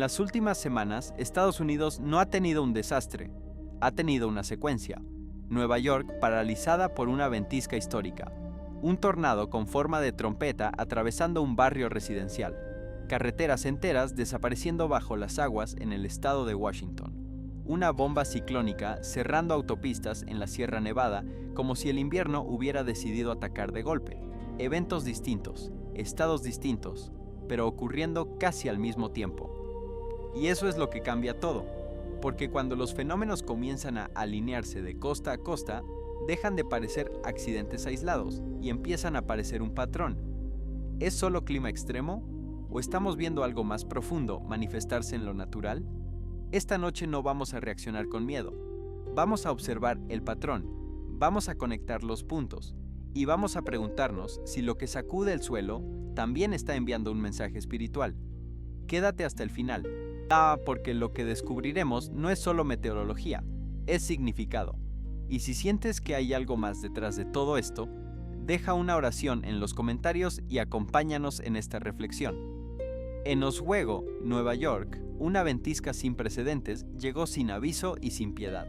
las últimas semanas, Estados Unidos no ha tenido un desastre, ha tenido una secuencia. Nueva York paralizada por una ventisca histórica. Un tornado con forma de trompeta atravesando un barrio residencial. Carreteras enteras desapareciendo bajo las aguas en el estado de Washington. Una bomba ciclónica cerrando autopistas en la Sierra Nevada como si el invierno hubiera decidido atacar de golpe. Eventos distintos, estados distintos, pero ocurriendo casi al mismo tiempo. Y eso es lo que cambia todo, porque cuando los fenómenos comienzan a alinearse de costa a costa, dejan de parecer accidentes aislados y empiezan a parecer un patrón. ¿Es solo clima extremo? ¿O estamos viendo algo más profundo manifestarse en lo natural? Esta noche no vamos a reaccionar con miedo. Vamos a observar el patrón, vamos a conectar los puntos y vamos a preguntarnos si lo que sacude el suelo también está enviando un mensaje espiritual. Quédate hasta el final. Porque lo que descubriremos no es solo meteorología, es significado. Y si sientes que hay algo más detrás de todo esto, deja una oración en los comentarios y acompáñanos en esta reflexión. En Oswego, Nueva York, una ventisca sin precedentes llegó sin aviso y sin piedad.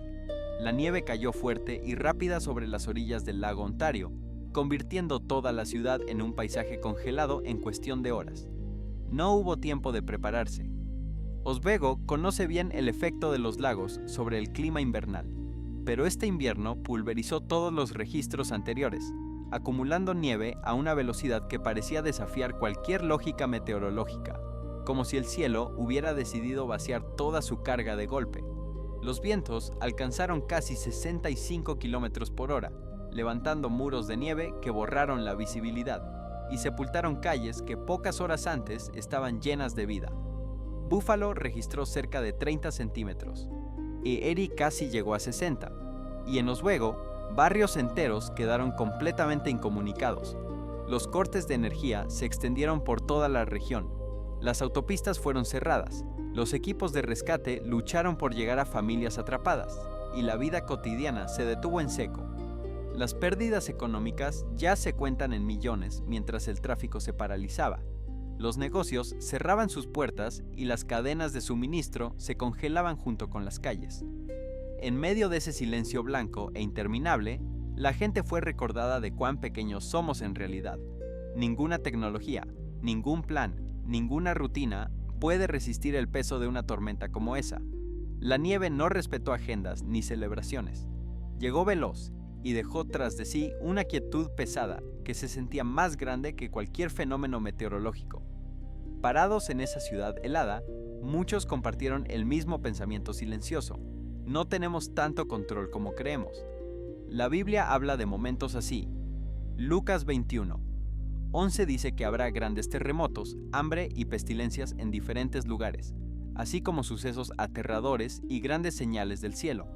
La nieve cayó fuerte y rápida sobre las orillas del lago Ontario, convirtiendo toda la ciudad en un paisaje congelado en cuestión de horas. No hubo tiempo de prepararse. Oswego conoce bien el efecto de los lagos sobre el clima invernal, pero este invierno pulverizó todos los registros anteriores, acumulando nieve a una velocidad que parecía desafiar cualquier lógica meteorológica, como si el cielo hubiera decidido vaciar toda su carga de golpe. Los vientos alcanzaron casi 65 kilómetros por hora, levantando muros de nieve que borraron la visibilidad y sepultaron calles que pocas horas antes estaban llenas de vida. Buffalo registró cerca de 30 centímetros, y Erie casi llegó a 60, y en Oswego, barrios enteros quedaron completamente incomunicados. Los cortes de energía se extendieron por toda la región, las autopistas fueron cerradas, los equipos de rescate lucharon por llegar a familias atrapadas, y la vida cotidiana se detuvo en seco. Las pérdidas económicas ya se cuentan en millones mientras el tráfico se paralizaba. Los negocios cerraban sus puertas y las cadenas de suministro se congelaban junto con las calles. En medio de ese silencio blanco e interminable, la gente fue recordada de cuán pequeños somos en realidad. Ninguna tecnología, ningún plan, ninguna rutina puede resistir el peso de una tormenta como esa. La nieve no respetó agendas ni celebraciones. Llegó veloz y dejó tras de sí una quietud pesada que se sentía más grande que cualquier fenómeno meteorológico. Parados en esa ciudad helada, muchos compartieron el mismo pensamiento silencioso. No tenemos tanto control como creemos. La Biblia habla de momentos así. Lucas 21:11 dice que habrá grandes terremotos, hambre y pestilencias en diferentes lugares, así como sucesos aterradores y grandes señales del cielo.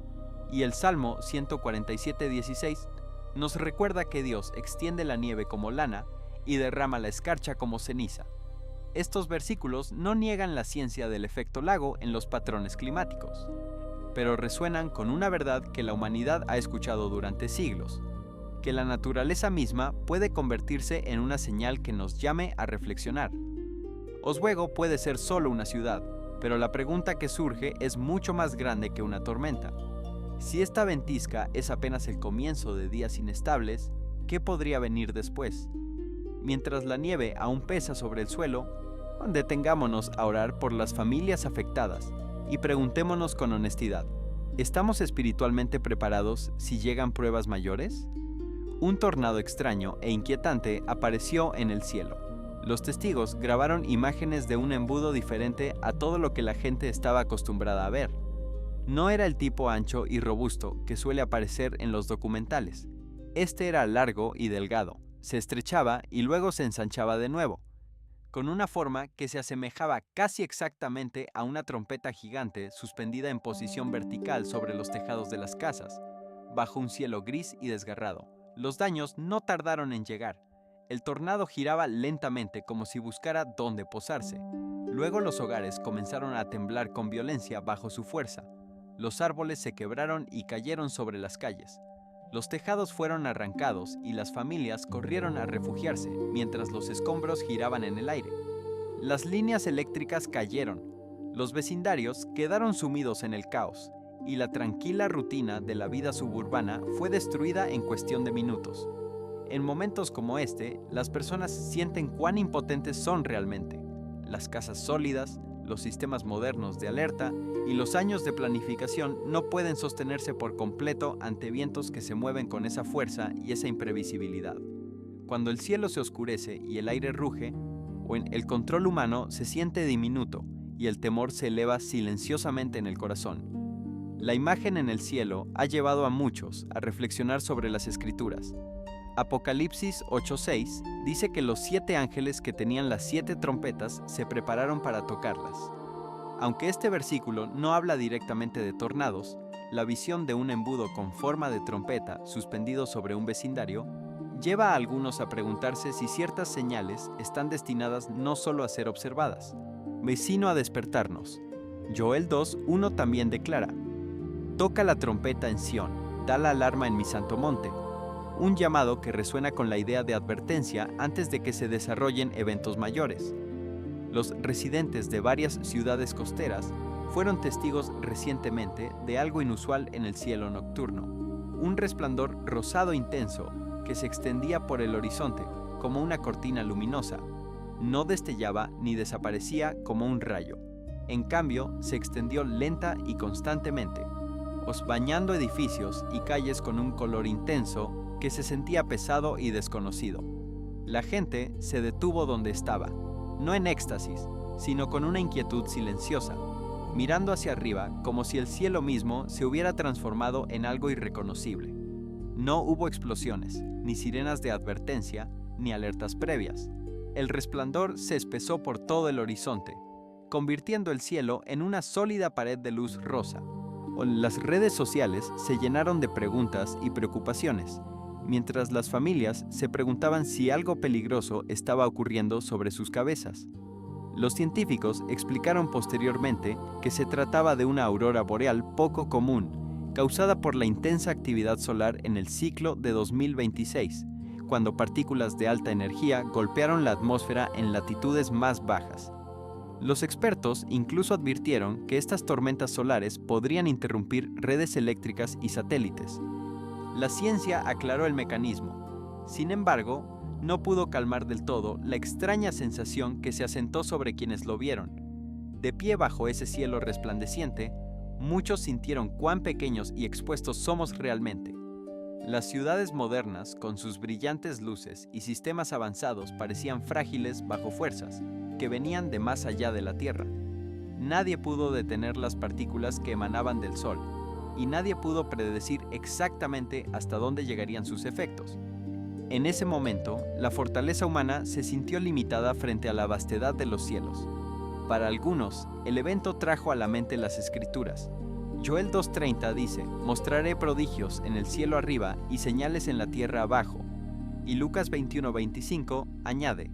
Y el Salmo 147:16 nos recuerda que Dios extiende la nieve como lana y derrama la escarcha como ceniza. Estos versículos no niegan la ciencia del efecto lago en los patrones climáticos, pero resuenan con una verdad que la humanidad ha escuchado durante siglos, que la naturaleza misma puede convertirse en una señal que nos llame a reflexionar. Oswego puede ser solo una ciudad, pero la pregunta que surge es mucho más grande que una tormenta. Si esta ventisca es apenas el comienzo de días inestables, ¿qué podría venir después? Mientras la nieve aún pesa sobre el suelo, detengámonos a orar por las familias afectadas y preguntémonos con honestidad, ¿estamos espiritualmente preparados si llegan pruebas mayores? Un tornado extraño e inquietante apareció en el cielo. Los testigos grabaron imágenes de un embudo diferente a todo lo que la gente estaba acostumbrada a ver. No era el tipo ancho y robusto que suele aparecer en los documentales. Este era largo y delgado, se estrechaba y luego se ensanchaba de nuevo, con una forma que se asemejaba casi exactamente a una trompeta gigante suspendida en posición vertical sobre los tejados de las casas, bajo un cielo gris y desgarrado. Los daños no tardaron en llegar. El tornado giraba lentamente como si buscara dónde posarse. Luego los hogares comenzaron a temblar con violencia bajo su fuerza. Los árboles se quebraron y cayeron sobre las calles. Los tejados fueron arrancados y las familias corrieron a refugiarse mientras los escombros giraban en el aire. Las líneas eléctricas cayeron. Los vecindarios quedaron sumidos en el caos, y la tranquila rutina de la vida suburbana fue destruida en cuestión de minutos. En momentos como este, las personas sienten cuán impotentes son realmente. Las casas sólidas, los sistemas modernos de alerta y los años de planificación no pueden sostenerse por completo ante vientos que se mueven con esa fuerza y esa imprevisibilidad. Cuando el cielo se oscurece y el aire ruge, el control humano se siente diminuto y el temor se eleva silenciosamente en el corazón. La imagen en el cielo ha llevado a muchos a reflexionar sobre las Escrituras. Apocalipsis 8:6 dice que los 7 ángeles que tenían las 7 trompetas se prepararon para tocarlas. Aunque este versículo no habla directamente de tornados, la visión de un embudo con forma de trompeta suspendido sobre un vecindario lleva a algunos a preguntarse si ciertas señales están destinadas no solo a ser observadas, sino a despertarnos. Joel 2:1 también declara: «Toca la trompeta en Sión, da la alarma en mi santo monte», un llamado que resuena con la idea de advertencia antes de que se desarrollen eventos mayores. Los residentes de varias ciudades costeras fueron testigos recientemente de algo inusual en el cielo nocturno, un resplandor rosado intenso que se extendía por el horizonte como una cortina luminosa. No destellaba ni desaparecía como un rayo. En cambio, se extendió lenta y constantemente, bañando edificios y calles con un color intenso que se sentía pesado y desconocido. La gente se detuvo donde estaba, no en éxtasis, sino con una inquietud silenciosa, mirando hacia arriba como si el cielo mismo se hubiera transformado en algo irreconocible. No hubo explosiones, ni sirenas de advertencia, ni alertas previas. El resplandor se espesó por todo el horizonte, convirtiendo el cielo en una sólida pared de luz rosa. Las redes sociales se llenaron de preguntas y preocupaciones, mientras las familias se preguntaban si algo peligroso estaba ocurriendo sobre sus cabezas. Los científicos explicaron posteriormente que se trataba de una aurora boreal poco común, causada por la intensa actividad solar en el ciclo de 2026, cuando partículas de alta energía golpearon la atmósfera en latitudes más bajas. Los expertos incluso advirtieron que estas tormentas solares podrían interrumpir redes eléctricas y satélites. La ciencia aclaró el mecanismo. Sin embargo, no pudo calmar del todo la extraña sensación que se asentó sobre quienes lo vieron. De pie bajo ese cielo resplandeciente, muchos sintieron cuán pequeños y expuestos somos realmente. Las ciudades modernas, con sus brillantes luces y sistemas avanzados, parecían frágiles bajo fuerzas que venían de más allá de la Tierra. Nadie pudo detener las partículas que emanaban del Sol, y nadie pudo predecir exactamente hasta dónde llegarían sus efectos. En ese momento, la fortaleza humana se sintió limitada frente a la vastedad de los cielos. Para algunos, el evento trajo a la mente las Escrituras. Joel 2:30 dice: «Mostraré prodigios en el cielo arriba y señales en la tierra abajo». Y Lucas 21:25 añade: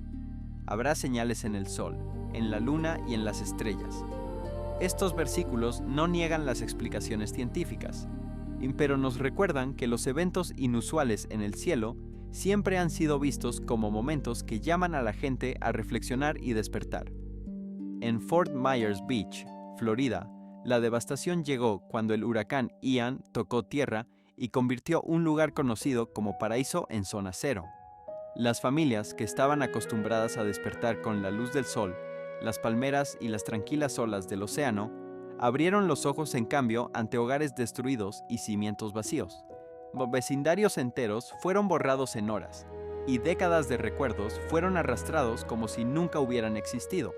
«Habrá señales en el sol, en la luna y en las estrellas». Estos versículos no niegan las explicaciones científicas, pero nos recuerdan que los eventos inusuales en el cielo siempre han sido vistos como momentos que llaman a la gente a reflexionar y despertar. En Fort Myers Beach, Florida, la devastación llegó cuando el huracán Ian tocó tierra y convirtió un lugar conocido como paraíso en zona cero. Las familias que estaban acostumbradas a despertar con la luz del sol, las palmeras y las tranquilas olas del océano, abrieron los ojos en cambio ante hogares destruidos y cimientos vacíos. Vecindarios enteros fueron borrados en horas, y décadas de recuerdos fueron arrastrados como si nunca hubieran existido.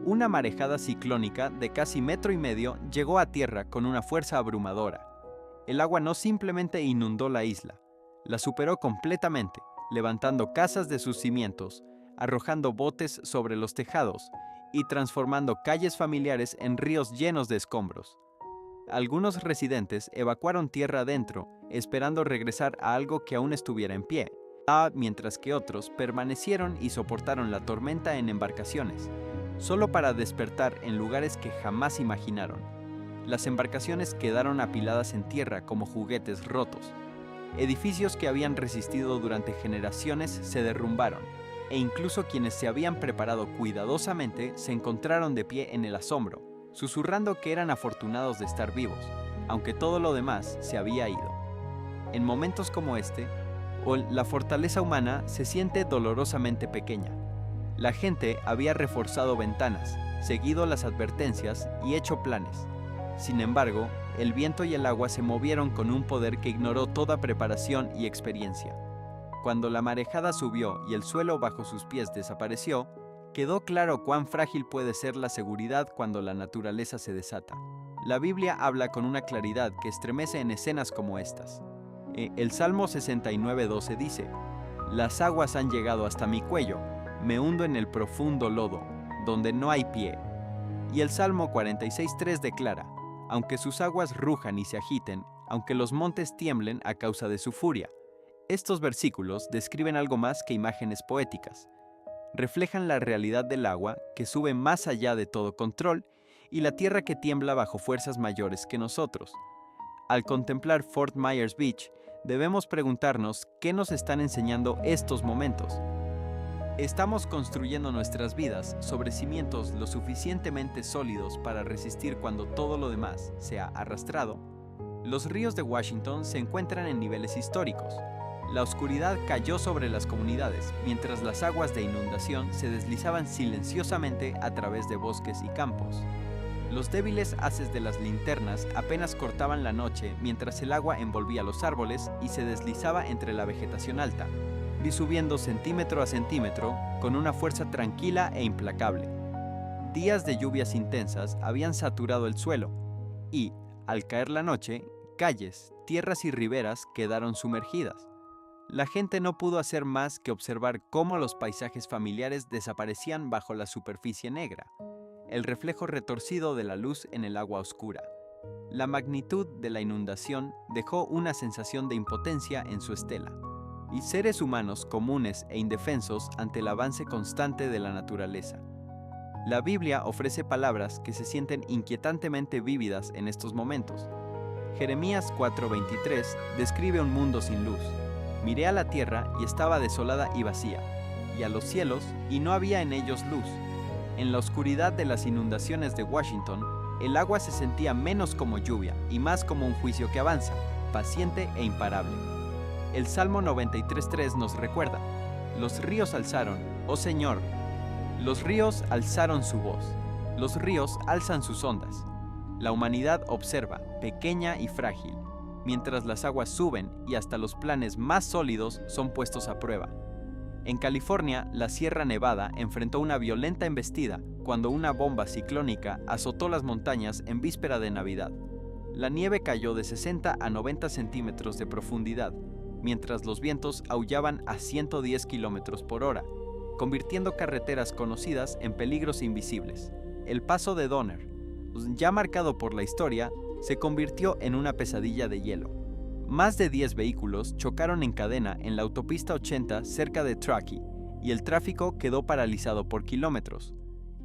Una marejada ciclónica de casi 1,5 metros llegó a tierra con una fuerza abrumadora. El agua no simplemente inundó la isla, la superó completamente, levantando casas de sus cimientos, arrojando botes sobre los tejados y transformando calles familiares en ríos llenos de escombros. Algunos residentes evacuaron tierra adentro, esperando regresar a algo que aún estuviera en pie, mientras que otros permanecieron y soportaron la tormenta en embarcaciones, solo para despertar en lugares que jamás imaginaron. Las embarcaciones quedaron apiladas en tierra como juguetes rotos. Edificios que habían resistido durante generaciones se derrumbaron, e incluso quienes se habían preparado cuidadosamente se encontraron de pie en el asombro, susurrando que eran afortunados de estar vivos, aunque todo lo demás se había ido. En momentos como este, la fortaleza humana se siente dolorosamente pequeña. La gente había reforzado ventanas, seguido las advertencias y hecho planes. Sin embargo, el viento y el agua se movieron con un poder que ignoró toda preparación y experiencia. Cuando la marejada subió y el suelo bajo sus pies desapareció, quedó claro cuán frágil puede ser la seguridad cuando la naturaleza se desata. La Biblia habla con una claridad que estremece en escenas como estas. El Salmo 69:12 dice: «Las aguas han llegado hasta mi cuello, me hundo en el profundo lodo, donde no hay pie». Y el Salmo 46:3 declara: «Aunque sus aguas rujan y se agiten, aunque los montes tiemblen a causa de su furia». Estos versículos describen algo más que imágenes poéticas. Reflejan la realidad del agua que sube más allá de todo control y la tierra que tiembla bajo fuerzas mayores que nosotros. Al contemplar Fort Myers Beach, debemos preguntarnos qué nos están enseñando estos momentos. ¿Estamos construyendo nuestras vidas sobre cimientos lo suficientemente sólidos para resistir cuando todo lo demás sea arrastrado? Los ríos de Washington se encuentran en niveles históricos. La oscuridad cayó sobre las comunidades, mientras las aguas de inundación se deslizaban silenciosamente a través de bosques y campos. Los débiles haces de las linternas apenas cortaban la noche mientras el agua envolvía los árboles y se deslizaba entre la vegetación alta, subiendo centímetro a centímetro con una fuerza tranquila e implacable. Días de lluvias intensas habían saturado el suelo y, al caer la noche, calles, tierras y riberas quedaron sumergidas. La gente no pudo hacer más que observar cómo los paisajes familiares desaparecían bajo la superficie negra, el reflejo retorcido de la luz en el agua oscura. La magnitud de la inundación dejó una sensación de impotencia en su estela, y seres humanos comunes e indefensos ante el avance constante de la naturaleza. La Biblia ofrece palabras que se sienten inquietantemente vívidas en estos momentos. Jeremías 4:23 describe un mundo sin luz. «Miré a la tierra y estaba desolada y vacía, y a los cielos y no había en ellos luz». En la oscuridad de las inundaciones de Washington, el agua se sentía menos como lluvia y más como un juicio que avanza, paciente e imparable. El Salmo 93:3 nos recuerda: «Los ríos alzaron, oh Señor, los ríos alzaron su voz, los ríos alzan sus ondas». La humanidad observa, pequeña y frágil, mientras las aguas suben y hasta los planes más sólidos son puestos a prueba. En California, la Sierra Nevada enfrentó una violenta embestida cuando una bomba ciclónica azotó las montañas en víspera de Navidad. La nieve cayó de 60 a 90 centímetros de profundidad, mientras los vientos aullaban a 110 kilómetros por hora, convirtiendo carreteras conocidas en peligros invisibles. El paso de Donner, ya marcado por la historia, se convirtió en una pesadilla de hielo. Más de 10 vehículos chocaron en cadena en la autopista 80 cerca de Truckee, y el tráfico quedó paralizado por kilómetros.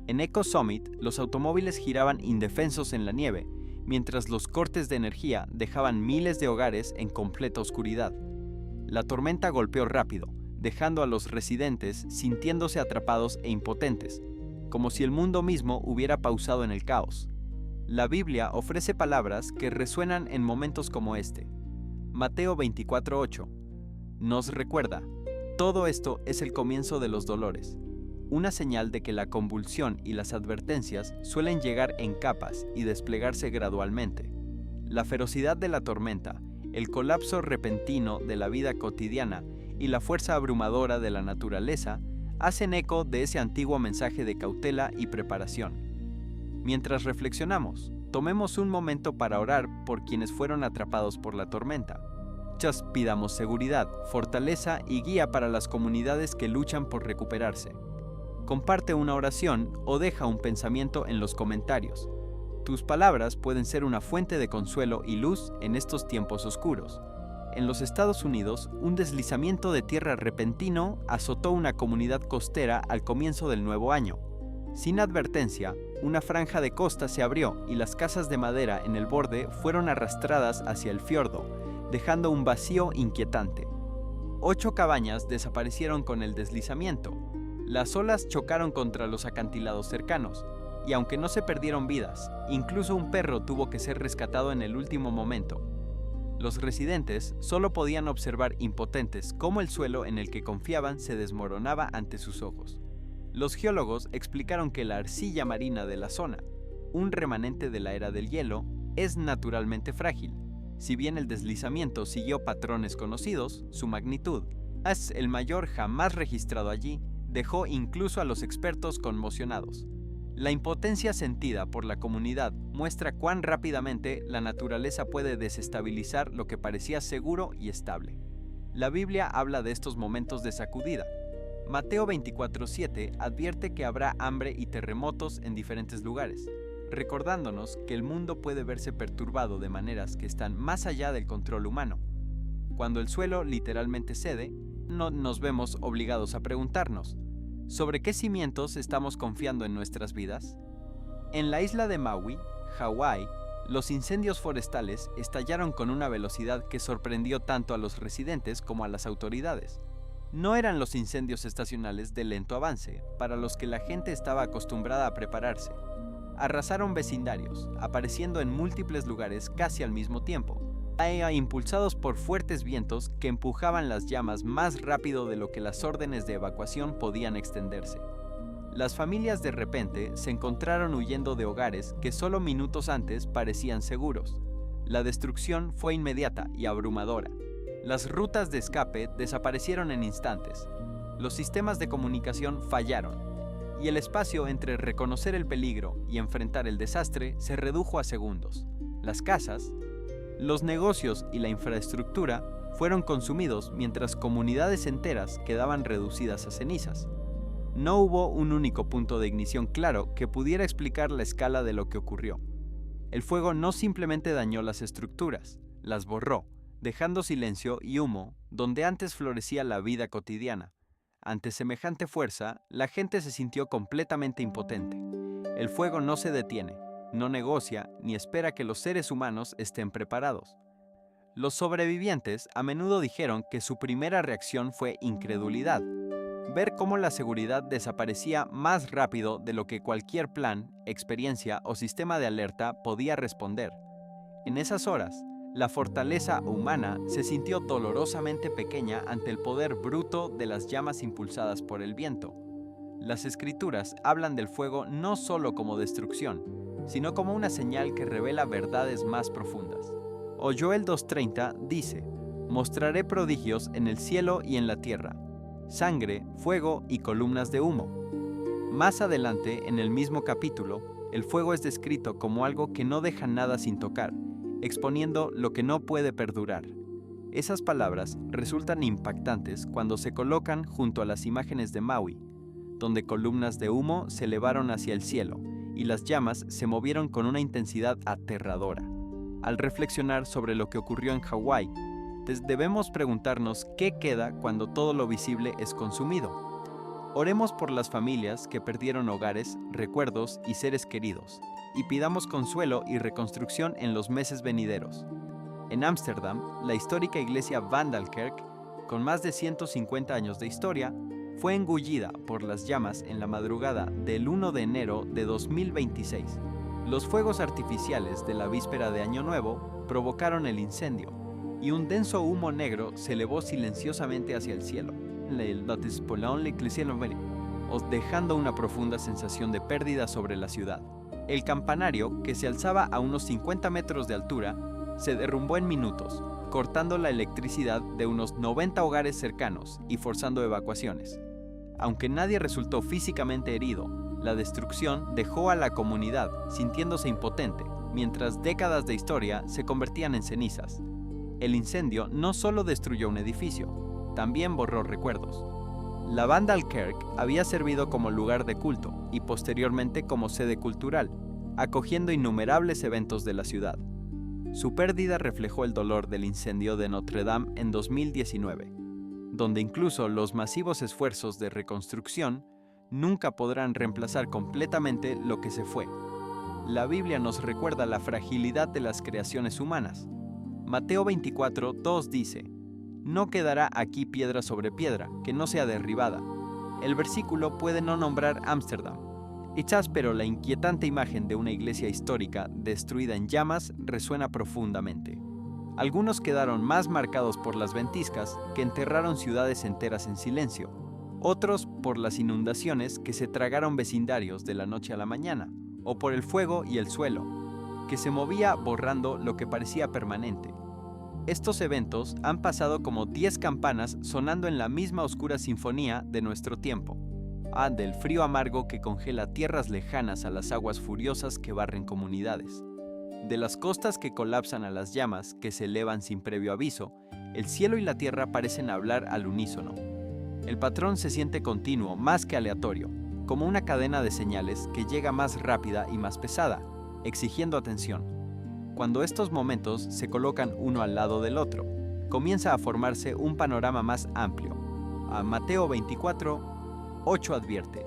En Echo Summit, los automóviles giraban indefensos en la nieve, mientras los cortes de energía dejaban miles de hogares en completa oscuridad. La tormenta golpeó rápido, dejando a los residentes sintiéndose atrapados e impotentes, como si el mundo mismo hubiera pausado en el caos. La Biblia ofrece palabras que resuenan en momentos como este. Mateo 24:8 nos recuerda: todo esto es el comienzo de los dolores, una señal de que la convulsión y las advertencias suelen llegar en capas y desplegarse gradualmente. La ferocidad de la tormenta, el colapso repentino de la vida cotidiana y la fuerza abrumadora de la naturaleza hacen eco de ese antiguo mensaje de cautela y preparación. Mientras reflexionamos, tomemos un momento para orar por quienes fueron atrapados por la tormenta. Pidamos seguridad, fortaleza y guía para las comunidades que luchan por recuperarse. Comparte una oración o deja un pensamiento en los comentarios. Tus palabras pueden ser una fuente de consuelo y luz en estos tiempos oscuros. En los Estados Unidos, un deslizamiento de tierra repentino azotó una comunidad costera al comienzo del nuevo año. Sin advertencia, una franja de costa se abrió y las casas de madera en el borde fueron arrastradas hacia el fiordo, dejando un vacío inquietante. 8 cabañas desaparecieron con el deslizamiento. Las olas chocaron contra los acantilados cercanos, y aunque no se perdieron vidas, Incluso un perro tuvo que ser rescatado en el último momento. Los residentes solo podían observar impotentes cómo el suelo en el que confiaban se desmoronaba ante sus ojos. Los geólogos explicaron que la arcilla marina de la zona, un remanente de la era del hielo, es naturalmente frágil. Si bien el deslizamiento siguió patrones conocidos, su magnitud, el mayor jamás registrado allí, dejó incluso a los expertos conmocionados. La impotencia sentida por la comunidad muestra cuán rápidamente la naturaleza puede desestabilizar lo que parecía seguro y estable. La Biblia habla de estos momentos de sacudida. Mateo 24:7 advierte que habrá hambre y terremotos en diferentes lugares, recordándonos que el mundo puede verse perturbado de maneras que están más allá del control humano. Cuando el suelo literalmente cede, nos vemos obligados a preguntarnos, ¿sobre qué cimientos estamos confiando en nuestras vidas? En la isla de Maui, Hawái, los incendios forestales estallaron con una velocidad que sorprendió tanto a los residentes como a las autoridades. No eran los incendios estacionales de lento avance, para los que la gente estaba acostumbrada a prepararse. Arrasaron vecindarios, apareciendo en múltiples lugares casi al mismo tiempo, impulsados por fuertes vientos que empujaban las llamas más rápido de lo que las órdenes de evacuación podían extenderse. Las familias de repente se encontraron huyendo de hogares que solo minutos antes parecían seguros. La destrucción fue inmediata y abrumadora. Las rutas de escape desaparecieron en instantes. Los sistemas de comunicación fallaron, y el espacio entre reconocer el peligro y enfrentar el desastre se redujo a segundos. Las casas, los negocios y la infraestructura fueron consumidos mientras comunidades enteras quedaban reducidas a cenizas. No hubo un único punto de ignición claro que pudiera explicar la escala de lo que ocurrió. El fuego no simplemente dañó las estructuras, las borró, dejando silencio y humo donde antes florecía la vida cotidiana. Ante semejante fuerza, la gente se sintió completamente impotente. El fuego no se detiene, no negocia ni espera que los seres humanos estén preparados. Los sobrevivientes a menudo dijeron que su primera reacción fue incredulidad, ver cómo la seguridad desaparecía más rápido de lo que cualquier plan, experiencia o sistema de alerta podía responder. En esas horas, la fortaleza humana se sintió dolorosamente pequeña ante el poder bruto de las llamas impulsadas por el viento. Las escrituras hablan del fuego no solo como destrucción, sino como una señal que revela verdades más profundas. O Joel 2:30 dice, «Mostraré prodigios en el cielo y en la tierra, sangre, fuego y columnas de humo». Más adelante, en el mismo capítulo, el fuego es descrito como algo que no deja nada sin tocar, exponiendo lo que no puede perdurar. Esas palabras resultan impactantes cuando se colocan junto a las imágenes de Maui, donde columnas de humo se elevaron hacia el cielo y las llamas se movieron con una intensidad aterradora. Al reflexionar sobre lo que ocurrió en Hawái, debemos preguntarnos qué queda cuando todo lo visible es consumido. Oremos por las familias que perdieron hogares, recuerdos y seres queridos, y pidamos consuelo y reconstrucción en los meses venideros. En Ámsterdam, la histórica iglesia Vandalkerk, con más de 150 años de historia, fue engullida por las llamas en la madrugada del 1 de enero de 2026. Los fuegos artificiales de la víspera de Año Nuevo provocaron el incendio, y un denso humo negro se elevó silenciosamente hacia el cielo, dejando una profunda sensación de pérdida sobre la ciudad. El campanario, que se alzaba a unos 50 metros de altura, se derrumbó en minutos, cortando la electricidad de unos 90 hogares cercanos y forzando evacuaciones. Aunque nadie resultó físicamente herido, la destrucción dejó a la comunidad sintiéndose impotente, mientras décadas de historia se convertían en cenizas. El incendio no solo destruyó un edificio, también borró recuerdos. La Vandalkerk había servido como lugar de culto y posteriormente como sede cultural, acogiendo innumerables eventos de la ciudad. Su pérdida reflejó el dolor del incendio de Notre Dame en 2019, donde incluso los masivos esfuerzos de reconstrucción nunca podrán reemplazar completamente lo que se fue. La Biblia nos recuerda la fragilidad de las creaciones humanas. Mateo 24:2 dice, «No quedará aquí piedra sobre piedra, que no sea derribada». El versículo puede no nombrar Ámsterdam. Quizás, pero la inquietante imagen de una iglesia histórica destruida en llamas resuena profundamente. Algunos quedaron más marcados por las ventiscas que enterraron ciudades enteras en silencio, otros por las inundaciones que se tragaron vecindarios de la noche a la mañana, o por el fuego y el suelo, que se movía borrando lo que parecía permanente. Estos eventos han pasado como 10 campanas sonando en la misma oscura sinfonía de nuestro tiempo. Del frío amargo que congela tierras lejanas a las aguas furiosas que barren comunidades. De las costas que colapsan a las llamas que se elevan sin previo aviso, el cielo y la tierra parecen hablar al unísono. El patrón se siente continuo, más que aleatorio, como una cadena de señales que llega más rápida y más pesada, exigiendo atención. Cuando estos momentos se colocan uno al lado del otro, comienza a formarse un panorama más amplio. Mateo 24:8 advierte: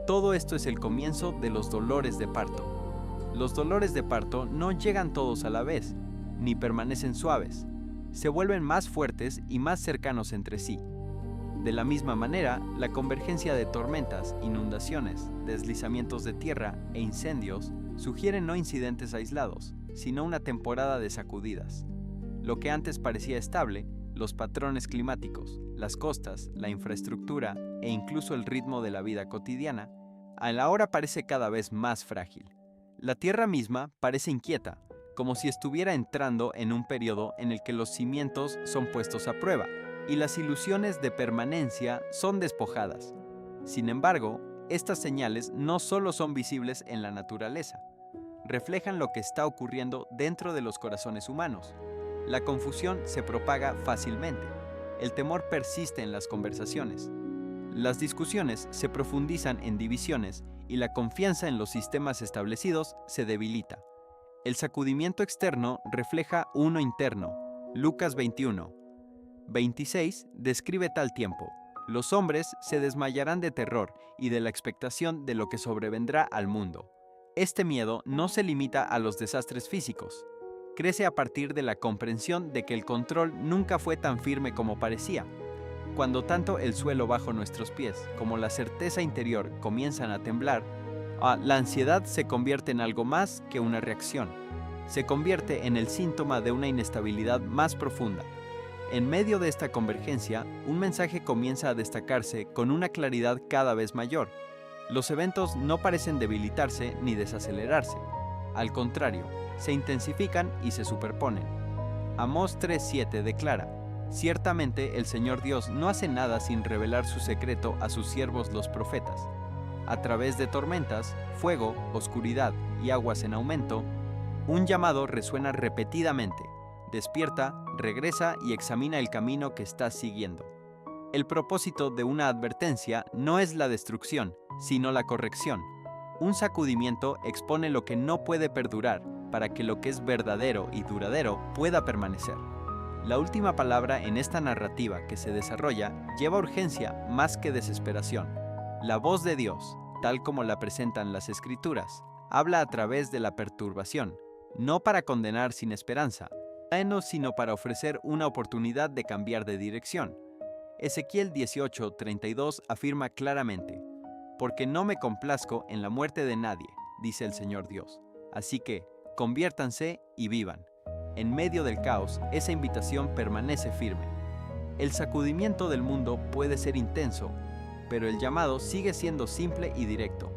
todo esto es el comienzo de los dolores de parto. Los dolores de parto no llegan todos a la vez, ni permanecen suaves. Se vuelven más fuertes y más cercanos entre sí. De la misma manera, la convergencia de tormentas, inundaciones, deslizamientos de tierra e incendios sugieren no incidentes aislados, sino una temporada de sacudidas. Lo que antes parecía estable, los patrones climáticos, las costas, la infraestructura e incluso el ritmo de la vida cotidiana, a la hora parece cada vez más frágil. La tierra misma parece inquieta, como si estuviera entrando en un periodo en el que los cimientos son puestos a prueba y las ilusiones de permanencia son despojadas. Sin embargo, estas señales no solo son visibles en la naturaleza, reflejan lo que está ocurriendo dentro de los corazones humanos. La confusión se propaga fácilmente, el temor persiste en las conversaciones, las discusiones se profundizan en divisiones y la confianza en los sistemas establecidos se debilita. El sacudimiento externo refleja uno interno. Lucas 21:26 describe tal tiempo: los hombres se desmayarán de terror y de la expectación de lo que sobrevendrá al mundo. Este miedo no se limita a los desastres físicos. Crece a partir de la comprensión de que el control nunca fue tan firme como parecía. Cuando tanto el suelo bajo nuestros pies como la certeza interior comienzan a temblar, la ansiedad se convierte en algo más que una reacción. Se convierte en el síntoma de una inestabilidad más profunda. En medio de esta convergencia, un mensaje comienza a destacarse con una claridad cada vez mayor. Los eventos no parecen debilitarse ni desacelerarse. Al contrario, se intensifican y se superponen. Amós 3:7 declara: ciertamente el Señor Dios no hace nada sin revelar su secreto a sus siervos los profetas. A través de tormentas, fuego, oscuridad y aguas en aumento, un llamado resuena repetidamente. Despierta, regresa y examina el camino que estás siguiendo. El propósito de una advertencia no es la destrucción, sino la corrección. Un sacudimiento expone lo que no puede perdurar para que lo que es verdadero y duradero pueda permanecer. La última palabra en esta narrativa que se desarrolla lleva urgencia más que desesperación. La voz de Dios, tal como la presentan las Escrituras, habla a través de la perturbación, no para condenar sin esperanza, sino para ofrecer una oportunidad de cambiar de dirección. Ezequiel 18:32 afirma claramente: porque no me complazco en la muerte de nadie, dice el Señor Dios. Así que, conviértanse y vivan. En medio del caos, esa invitación permanece firme. El sacudimiento del mundo puede ser intenso, pero el llamado sigue siendo simple y directo.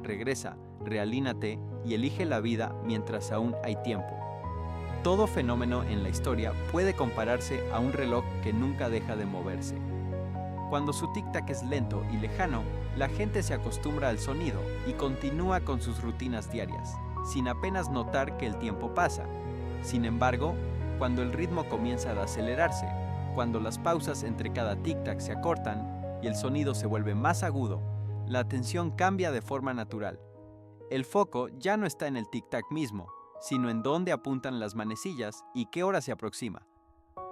Regresa, realíñate y elige la vida mientras aún hay tiempo. Todo fenómeno en la historia puede compararse a un reloj que nunca deja de moverse. Cuando su tic-tac es lento y lejano, la gente se acostumbra al sonido y continúa con sus rutinas diarias, sin apenas notar que el tiempo pasa. Sin embargo, cuando el ritmo comienza a acelerarse, cuando las pausas entre cada tic-tac se acortan y el sonido se vuelve más agudo, la atención cambia de forma natural. El foco ya no está en el tic-tac mismo, sino en dónde apuntan las manecillas y qué hora se aproxima.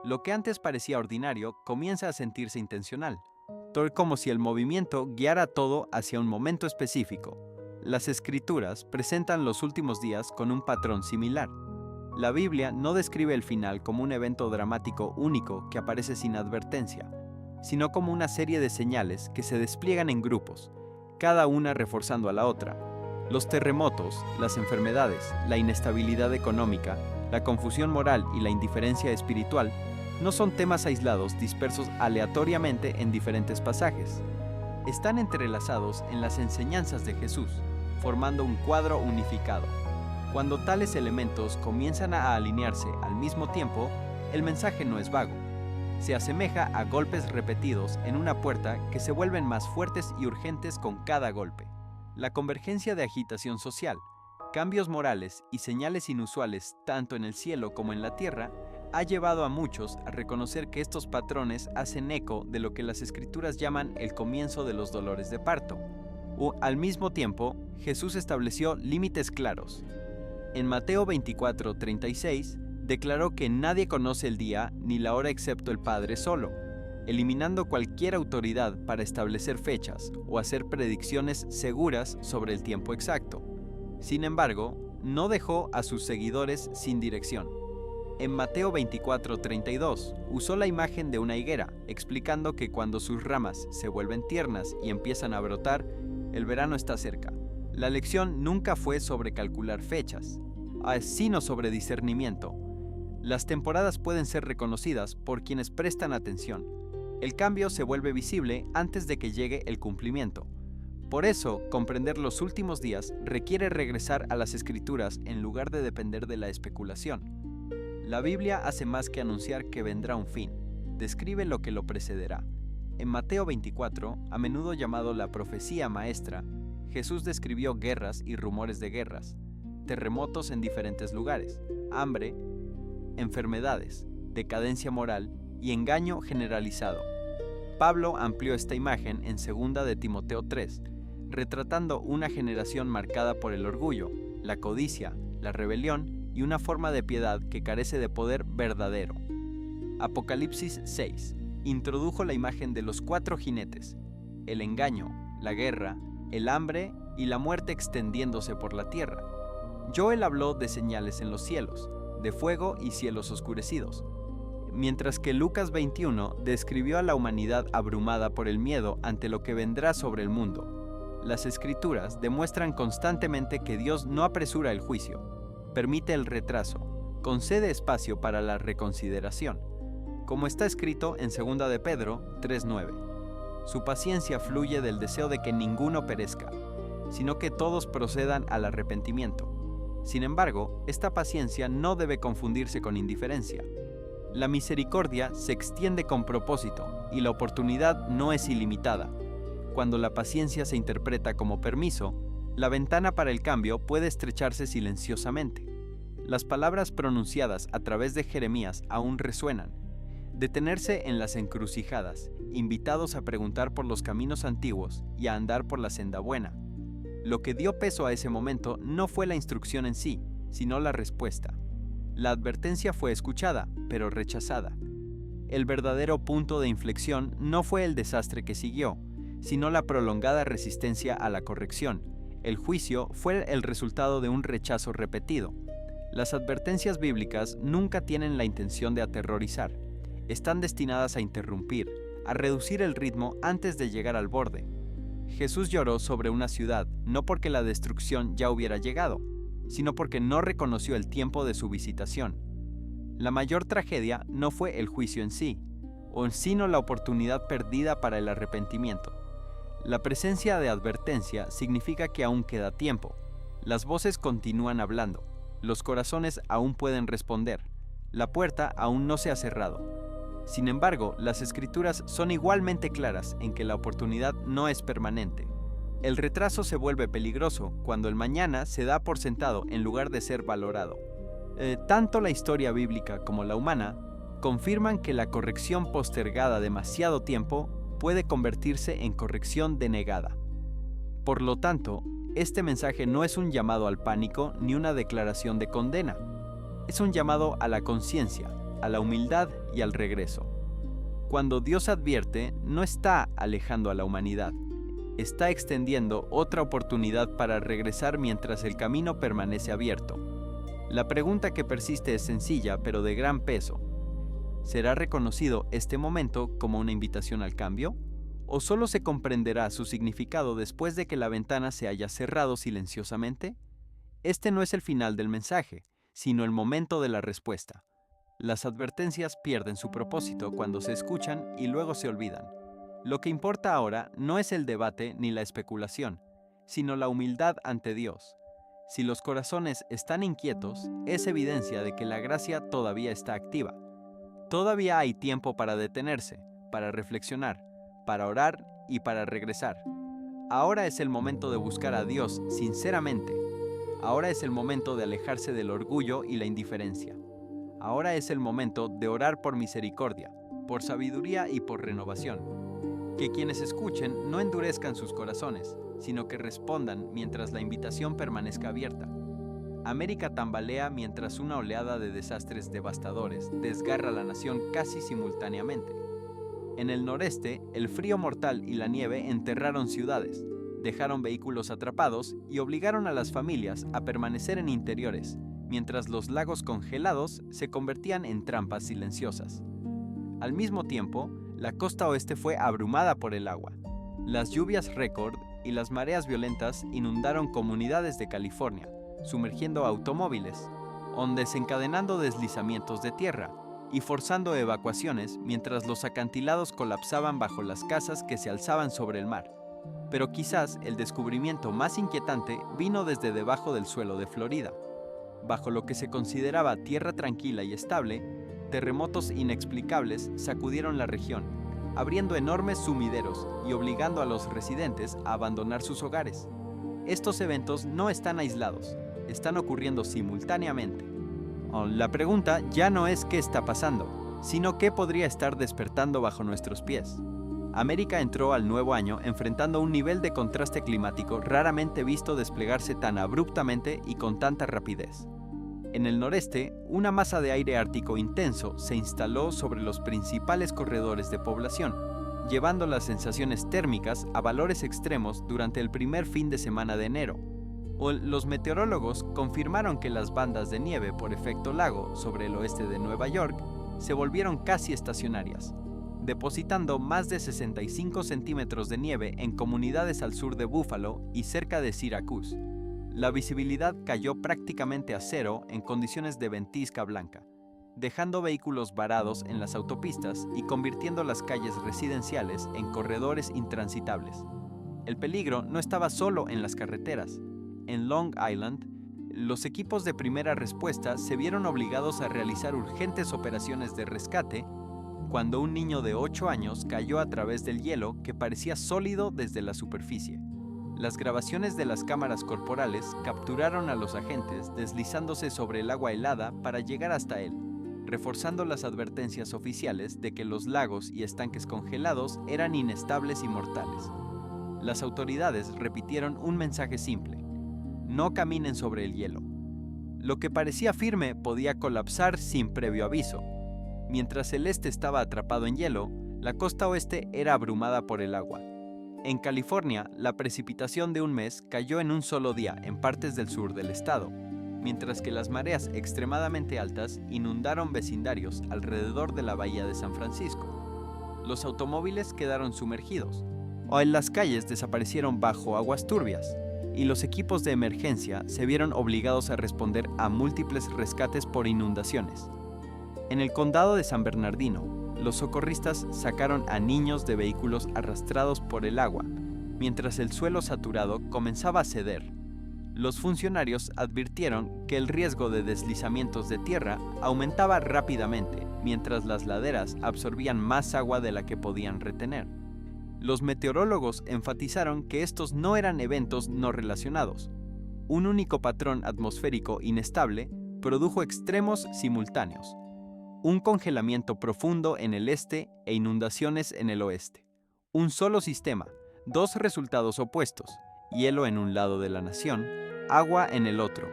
Lo que antes parecía ordinario comienza a sentirse intencional, todo como si el movimiento guiara todo hacia un momento específico. Las Escrituras presentan los últimos días con un patrón similar. La Biblia no describe el final como un evento dramático único que aparece sin advertencia, sino como una serie de señales que se despliegan en grupos, cada una reforzando a la otra. Los terremotos, las enfermedades, la inestabilidad económica, la confusión moral y la indiferencia espiritual no son temas aislados dispersos aleatoriamente en diferentes pasajes. Están entrelazados en las enseñanzas de Jesús, formando un cuadro unificado. Cuando tales elementos comienzan a alinearse al mismo tiempo, el mensaje no es vago. Se asemeja a golpes repetidos en una puerta que se vuelven más fuertes y urgentes con cada golpe. La convergencia de agitación social, cambios morales y señales inusuales tanto en el cielo como en la tierra ha llevado a muchos a reconocer que estos patrones hacen eco de lo que las Escrituras llaman el comienzo de los dolores de parto. Al mismo tiempo, Jesús estableció límites claros. En Mateo 24:36, declaró que nadie conoce el día ni la hora excepto el Padre solo, eliminando cualquier autoridad para establecer fechas o hacer predicciones seguras sobre el tiempo exacto. Sin embargo, no dejó a sus seguidores sin dirección. En Mateo 24:32 usó la imagen de una higuera, explicando que cuando sus ramas se vuelven tiernas y empiezan a brotar, el verano está cerca. La lección nunca fue sobre calcular fechas, sino sobre discernimiento. Las temporadas pueden ser reconocidas por quienes prestan atención. El cambio se vuelve visible antes de que llegue el cumplimiento. Por eso, comprender los últimos días requiere regresar a las Escrituras en lugar de depender de la especulación. La Biblia hace más que anunciar que vendrá un fin, describe lo que lo precederá. En Mateo 24, a menudo llamado la profecía maestra, Jesús describió guerras y rumores de guerras, terremotos en diferentes lugares, hambre, enfermedades, decadencia moral y engaño generalizado. Pablo amplió esta imagen en 2 de Timoteo 3, retratando una generación marcada por el orgullo, la codicia, la rebelión y una forma de piedad que carece de poder verdadero. Apocalipsis 6 introdujo la imagen de los 4 jinetes, el engaño, la guerra, el hambre y la muerte extendiéndose por la tierra. Joel habló de señales en los cielos, de fuego y cielos oscurecidos, mientras que Lucas 21 describió a la humanidad abrumada por el miedo ante lo que vendrá sobre el mundo. Las Escrituras demuestran constantemente que Dios no apresura el juicio, permite el retraso, concede espacio para la reconsideración, como está escrito en 2 de Pedro 3:9. Su paciencia fluye del deseo de que ninguno perezca, sino que todos procedan al arrepentimiento. Sin embargo, esta paciencia no debe confundirse con indiferencia. La misericordia se extiende con propósito y la oportunidad no es ilimitada. Cuando la paciencia se interpreta como permiso, la ventana para el cambio puede estrecharse silenciosamente. Las palabras pronunciadas a través de Jeremías aún resuenan. Detenerse en las encrucijadas, invitados a preguntar por los caminos antiguos y a andar por la senda buena. Lo que dio peso a ese momento no fue la instrucción en sí, sino la respuesta. La advertencia fue escuchada, pero rechazada. El verdadero punto de inflexión no fue el desastre que siguió, sino la prolongada resistencia a la corrección. El juicio fue el resultado de un rechazo repetido. Las advertencias bíblicas nunca tienen la intención de aterrorizar. Están destinadas a interrumpir, a reducir el ritmo antes de llegar al borde. Jesús lloró sobre una ciudad no porque la destrucción ya hubiera llegado, sino porque no reconoció el tiempo de su visitación. La mayor tragedia no fue el juicio en sí, sino la oportunidad perdida para el arrepentimiento. La presencia de advertencia significa que aún queda tiempo. Las voces continúan hablando, los corazones aún pueden responder, la puerta aún no se ha cerrado. Sin embargo, las Escrituras son igualmente claras en que la oportunidad no es permanente. El retraso se vuelve peligroso cuando el mañana se da por sentado en lugar de ser valorado. Tanto la historia bíblica como la humana confirman que la corrección postergada demasiado tiempo puede convertirse en corrección denegada. Por lo tanto, este mensaje no es un llamado al pánico ni una declaración de condena. Es un llamado a la conciencia, a la humildad y al regreso. Cuando Dios advierte, no está alejando a la humanidad, está extendiendo otra oportunidad para regresar mientras el camino permanece abierto. La pregunta que persiste es sencilla, pero de gran peso. ¿Será reconocido este momento como una invitación al cambio? ¿O solo se comprenderá su significado después de que la ventana se haya cerrado silenciosamente? Este no es el final del mensaje, sino el momento de la respuesta. Las advertencias pierden su propósito cuando se escuchan y luego se olvidan. Lo que importa ahora no es el debate ni la especulación, sino la humildad ante Dios. Si los corazones están inquietos, es evidencia de que la gracia todavía está activa. Todavía hay tiempo para detenerse, para reflexionar, para orar y para regresar. Ahora es el momento de buscar a Dios sinceramente. Ahora es el momento de alejarse del orgullo y la indiferencia. Ahora es el momento de orar por misericordia, por sabiduría y por renovación. Que quienes escuchen no endurezcan sus corazones, sino que respondan mientras la invitación permanezca abierta. América tambalea mientras una oleada de desastres devastadores desgarra la nación casi simultáneamente. En el noreste, el frío mortal y la nieve enterraron ciudades, dejaron vehículos atrapados y obligaron a las familias a permanecer en interiores, mientras los lagos congelados se convertían en trampas silenciosas. Al mismo tiempo, la costa oeste fue abrumada por el agua. Las lluvias récord y las mareas violentas inundaron comunidades de California, sumergiendo automóviles, desencadenando deslizamientos de tierra y forzando evacuaciones mientras los acantilados colapsaban bajo las casas que se alzaban sobre el mar. Pero quizás el descubrimiento más inquietante vino desde debajo del suelo de Florida. Bajo lo que se consideraba tierra tranquila y estable, terremotos inexplicables sacudieron la región, abriendo enormes sumideros y obligando a los residentes a abandonar sus hogares. Estos eventos no están aislados, están ocurriendo simultáneamente. La pregunta ya no es qué está pasando, sino qué podría estar despertando bajo nuestros pies. América entró al nuevo año enfrentando un nivel de contraste climático raramente visto desplegarse tan abruptamente y con tanta rapidez. En el noreste, una masa de aire ártico intenso se instaló sobre los principales corredores de población, llevando las sensaciones térmicas a valores extremos durante el primer fin de semana de enero. Los meteorólogos confirmaron que las bandas de nieve por efecto lago sobre el oeste de Nueva York se volvieron casi estacionarias, depositando más de 65 centímetros de nieve en comunidades al sur de Buffalo y cerca de Syracuse. La visibilidad cayó prácticamente a cero en condiciones de ventisca blanca, dejando vehículos varados en las autopistas y convirtiendo las calles residenciales en corredores intransitables. El peligro no estaba solo en las carreteras. En Long Island, los equipos de primera respuesta se vieron obligados a realizar urgentes operaciones de rescate cuando un niño de 8 años cayó a través del hielo que parecía sólido desde la superficie. Las grabaciones de las cámaras corporales capturaron a los agentes deslizándose sobre el agua helada para llegar hasta él, reforzando las advertencias oficiales de que los lagos y estanques congelados eran inestables y mortales. Las autoridades repitieron un mensaje simple: no caminen sobre el hielo. Lo que parecía firme podía colapsar sin previo aviso. Mientras el este estaba atrapado en hielo, la costa oeste era abrumada por el agua. En California, la precipitación de un mes cayó en un solo día en partes del sur del estado, mientras que las mareas extremadamente altas inundaron vecindarios alrededor de la bahía de San Francisco. Los automóviles quedaron sumergidos, en las calles desaparecieron bajo aguas turbias, y los equipos de emergencia se vieron obligados a responder a múltiples rescates por inundaciones. En el condado de San Bernardino, los socorristas sacaron a niños de vehículos arrastrados por el agua, mientras el suelo saturado comenzaba a ceder. Los funcionarios advirtieron que el riesgo de deslizamientos de tierra aumentaba rápidamente, mientras las laderas absorbían más agua de la que podían retener. Los meteorólogos enfatizaron que estos no eran eventos no relacionados. Un único patrón atmosférico inestable produjo extremos simultáneos: un congelamiento profundo en el este e inundaciones en el oeste. Un solo sistema, dos resultados opuestos: hielo en un lado de la nación, agua en el otro.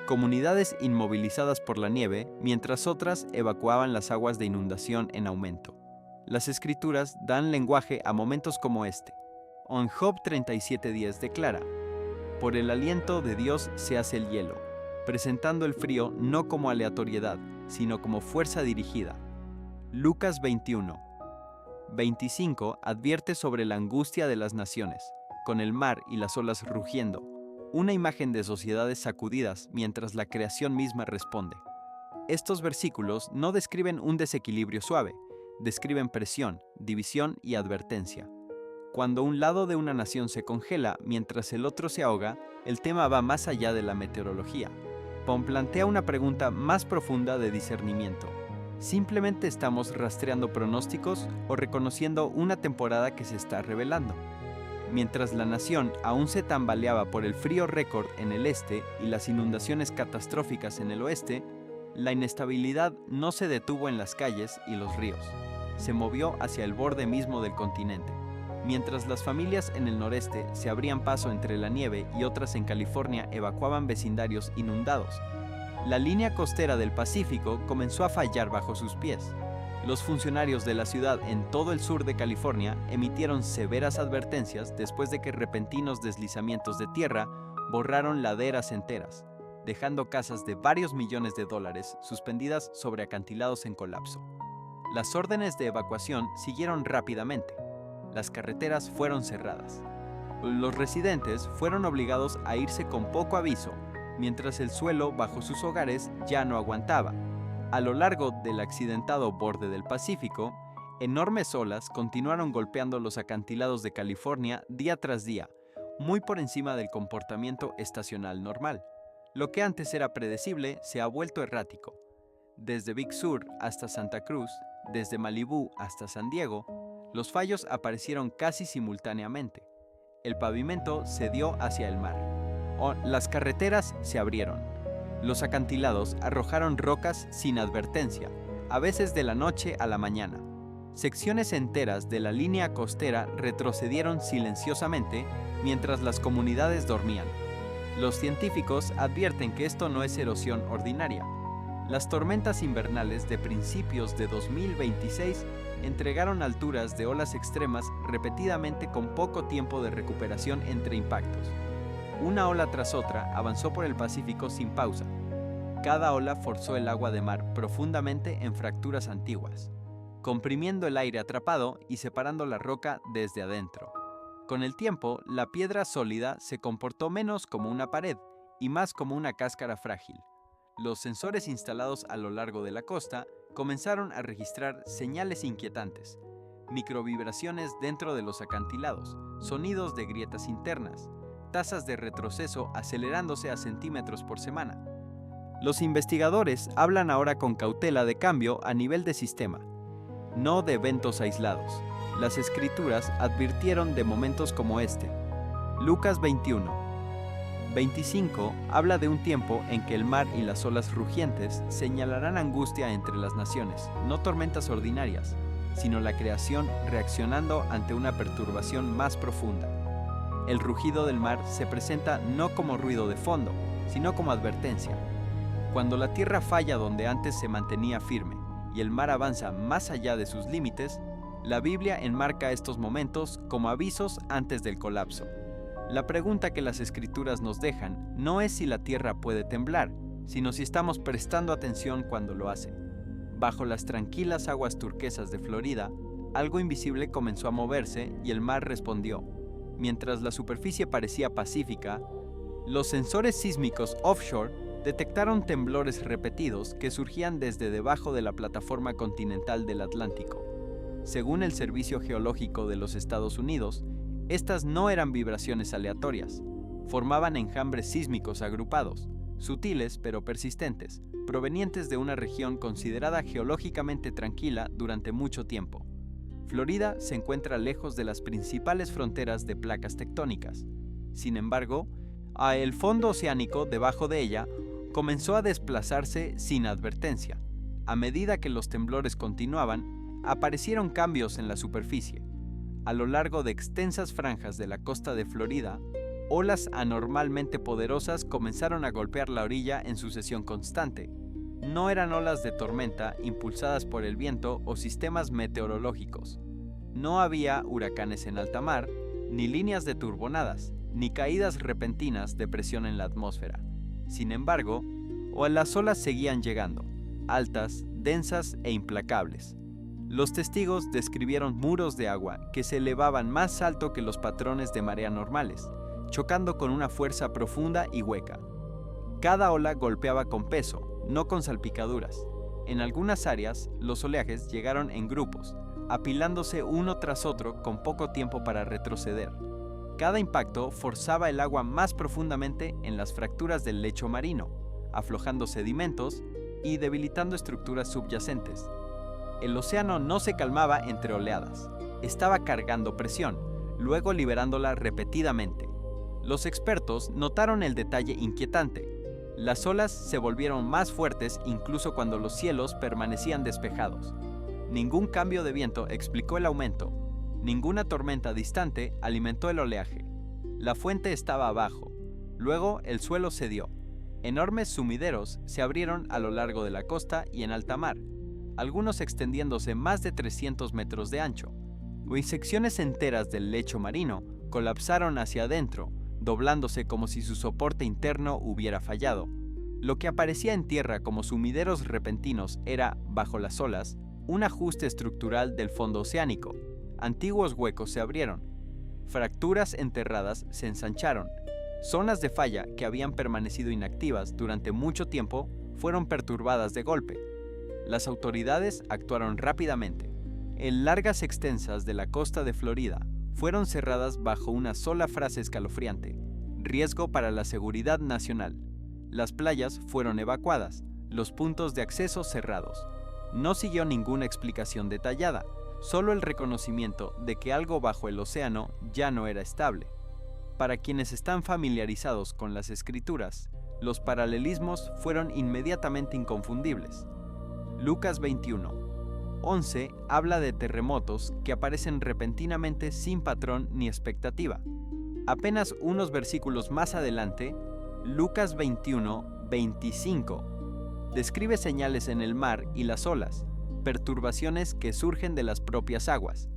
Comunidades inmovilizadas por la nieve, mientras otras evacuaban las aguas de inundación en aumento. Las Escrituras dan lenguaje a momentos como este. En Job 37:10 declara: por el aliento de Dios se hace el hielo, presentando el frío no como aleatoriedad, sino como fuerza dirigida. Lucas 21. 25 advierte sobre la angustia de las naciones, con el mar y las olas rugiendo, una imagen de sociedades sacudidas mientras la creación misma responde. Estos versículos no describen un desequilibrio suave, describen presión, división y advertencia. Cuando un lado de una nación se congela mientras el otro se ahoga, el tema va más allá de la meteorología. Plantea una pregunta más profunda de discernimiento. ¿Simplemente estamos rastreando pronósticos o reconociendo una temporada que se está revelando? Mientras la nación aún se tambaleaba por el frío récord en el este y las inundaciones catastróficas en el oeste, la inestabilidad no se detuvo en las calles y los ríos. Se movió hacia el borde mismo del continente. Mientras las familias en el noreste se abrían paso entre la nieve y otras en California evacuaban vecindarios inundados, la línea costera del Pacífico comenzó a fallar bajo sus pies. Los funcionarios de la ciudad en todo el sur de California emitieron severas advertencias después de que repentinos deslizamientos de tierra borraron laderas enteras, dejando casas de varios millones de dólares suspendidas sobre acantilados en colapso. Las órdenes de evacuación siguieron rápidamente. Las carreteras fueron cerradas. Los residentes fueron obligados a irse con poco aviso, mientras el suelo bajo sus hogares ya no aguantaba. A lo largo del accidentado borde del Pacífico, enormes olas continuaron golpeando los acantilados de California día tras día, muy por encima del comportamiento estacional normal. Lo que antes era predecible se ha vuelto errático. Desde Big Sur hasta Santa Cruz, desde Malibú hasta San Diego, los fallos aparecieron casi simultáneamente. El pavimento cedió hacia el mar. Las carreteras se abrieron. Los acantilados arrojaron rocas sin advertencia, a veces de la noche a la mañana. Secciones enteras de la línea costera retrocedieron silenciosamente mientras las comunidades dormían. Los científicos advierten que esto no es erosión ordinaria. Las tormentas invernales de principios de 2026 entregaron alturas de olas extremas repetidamente con poco tiempo de recuperación entre impactos. Una ola tras otra avanzó por el Pacífico sin pausa. Cada ola forzó el agua de mar profundamente en fracturas antiguas, comprimiendo el aire atrapado y separando la roca desde adentro. Con el tiempo, la piedra sólida se comportó menos como una pared y más como una cáscara frágil. Los sensores instalados a lo largo de la costa comenzaron a registrar señales inquietantes, microvibraciones dentro de los acantilados, sonidos de grietas internas, tasas de retroceso acelerándose a centímetros por semana. Los investigadores hablan ahora con cautela de cambio a nivel de sistema, no de eventos aislados. Las escrituras advirtieron de momentos como este. Lucas 21:25 habla de un tiempo en que el mar y las olas rugientes señalarán angustia entre las naciones, no tormentas ordinarias, sino la creación reaccionando ante una perturbación más profunda. El rugido del mar se presenta no como ruido de fondo, sino como advertencia. Cuando la tierra falla donde antes se mantenía firme y el mar avanza más allá de sus límites, la Biblia enmarca estos momentos como avisos antes del colapso. La pregunta que las Escrituras nos dejan no es si la tierra puede temblar, sino si estamos prestando atención cuando lo hace. Bajo las tranquilas aguas turquesas de Florida, algo invisible comenzó a moverse y el mar respondió. Mientras la superficie parecía pacífica, los sensores sísmicos offshore detectaron temblores repetidos que surgían desde debajo de la plataforma continental del Atlántico. Según el Servicio Geológico de los Estados Unidos, estas no eran vibraciones aleatorias, formaban enjambres sísmicos agrupados, sutiles pero persistentes, provenientes de una región considerada geológicamente tranquila durante mucho tiempo. Florida se encuentra lejos de las principales fronteras de placas tectónicas. Sin embargo, el fondo oceánico debajo de ella comenzó a desplazarse sin advertencia. A medida que los temblores continuaban, aparecieron cambios en la superficie. A lo largo de extensas franjas de la costa de Florida, olas anormalmente poderosas comenzaron a golpear la orilla en sucesión constante. No eran olas de tormenta impulsadas por el viento o sistemas meteorológicos. No había huracanes en alta mar, ni líneas de turbonadas, ni caídas repentinas de presión en la atmósfera. Sin embargo, las olas seguían llegando, altas, densas e implacables. Los testigos describieron muros de agua que se elevaban más alto que los patrones de marea normales, chocando con una fuerza profunda y hueca. Cada ola golpeaba con peso, no con salpicaduras. En algunas áreas, los oleajes llegaron en grupos, apilándose uno tras otro con poco tiempo para retroceder. Cada impacto forzaba el agua más profundamente en las fracturas del lecho marino, aflojando sedimentos y debilitando estructuras subyacentes. El océano no se calmaba entre oleadas. Estaba cargando presión, luego liberándola repetidamente. Los expertos notaron el detalle inquietante. Las olas se volvieron más fuertes incluso cuando los cielos permanecían despejados. Ningún cambio de viento explicó el aumento. Ninguna tormenta distante alimentó el oleaje. La fuente estaba abajo. Luego el suelo cedió. Enormes sumideros se abrieron a lo largo de la costa y en alta mar, algunos extendiéndose más de 300 metros de ancho. Y secciones enteras del lecho marino colapsaron hacia adentro, doblándose como si su soporte interno hubiera fallado. Lo que aparecía en tierra como sumideros repentinos era, bajo las olas, un ajuste estructural del fondo oceánico. Antiguos huecos se abrieron. Fracturas enterradas se ensancharon. Zonas de falla que habían permanecido inactivas durante mucho tiempo fueron perturbadas de golpe. Las autoridades actuaron rápidamente. En largas extensas de la costa de Florida fueron cerradas bajo una sola frase escalofriante: riesgo para la seguridad nacional. Las playas fueron evacuadas, los puntos de acceso cerrados. No siguió ninguna explicación detallada, solo el reconocimiento de que algo bajo el océano ya no era estable. Para quienes están familiarizados con las escrituras, los paralelismos fueron inmediatamente inconfundibles. Lucas 21:11 habla de terremotos que aparecen repentinamente sin patrón ni expectativa. Apenas unos versículos más adelante, Lucas 21:25 describe señales en el mar y las olas, perturbaciones que surgen de las propias aguas.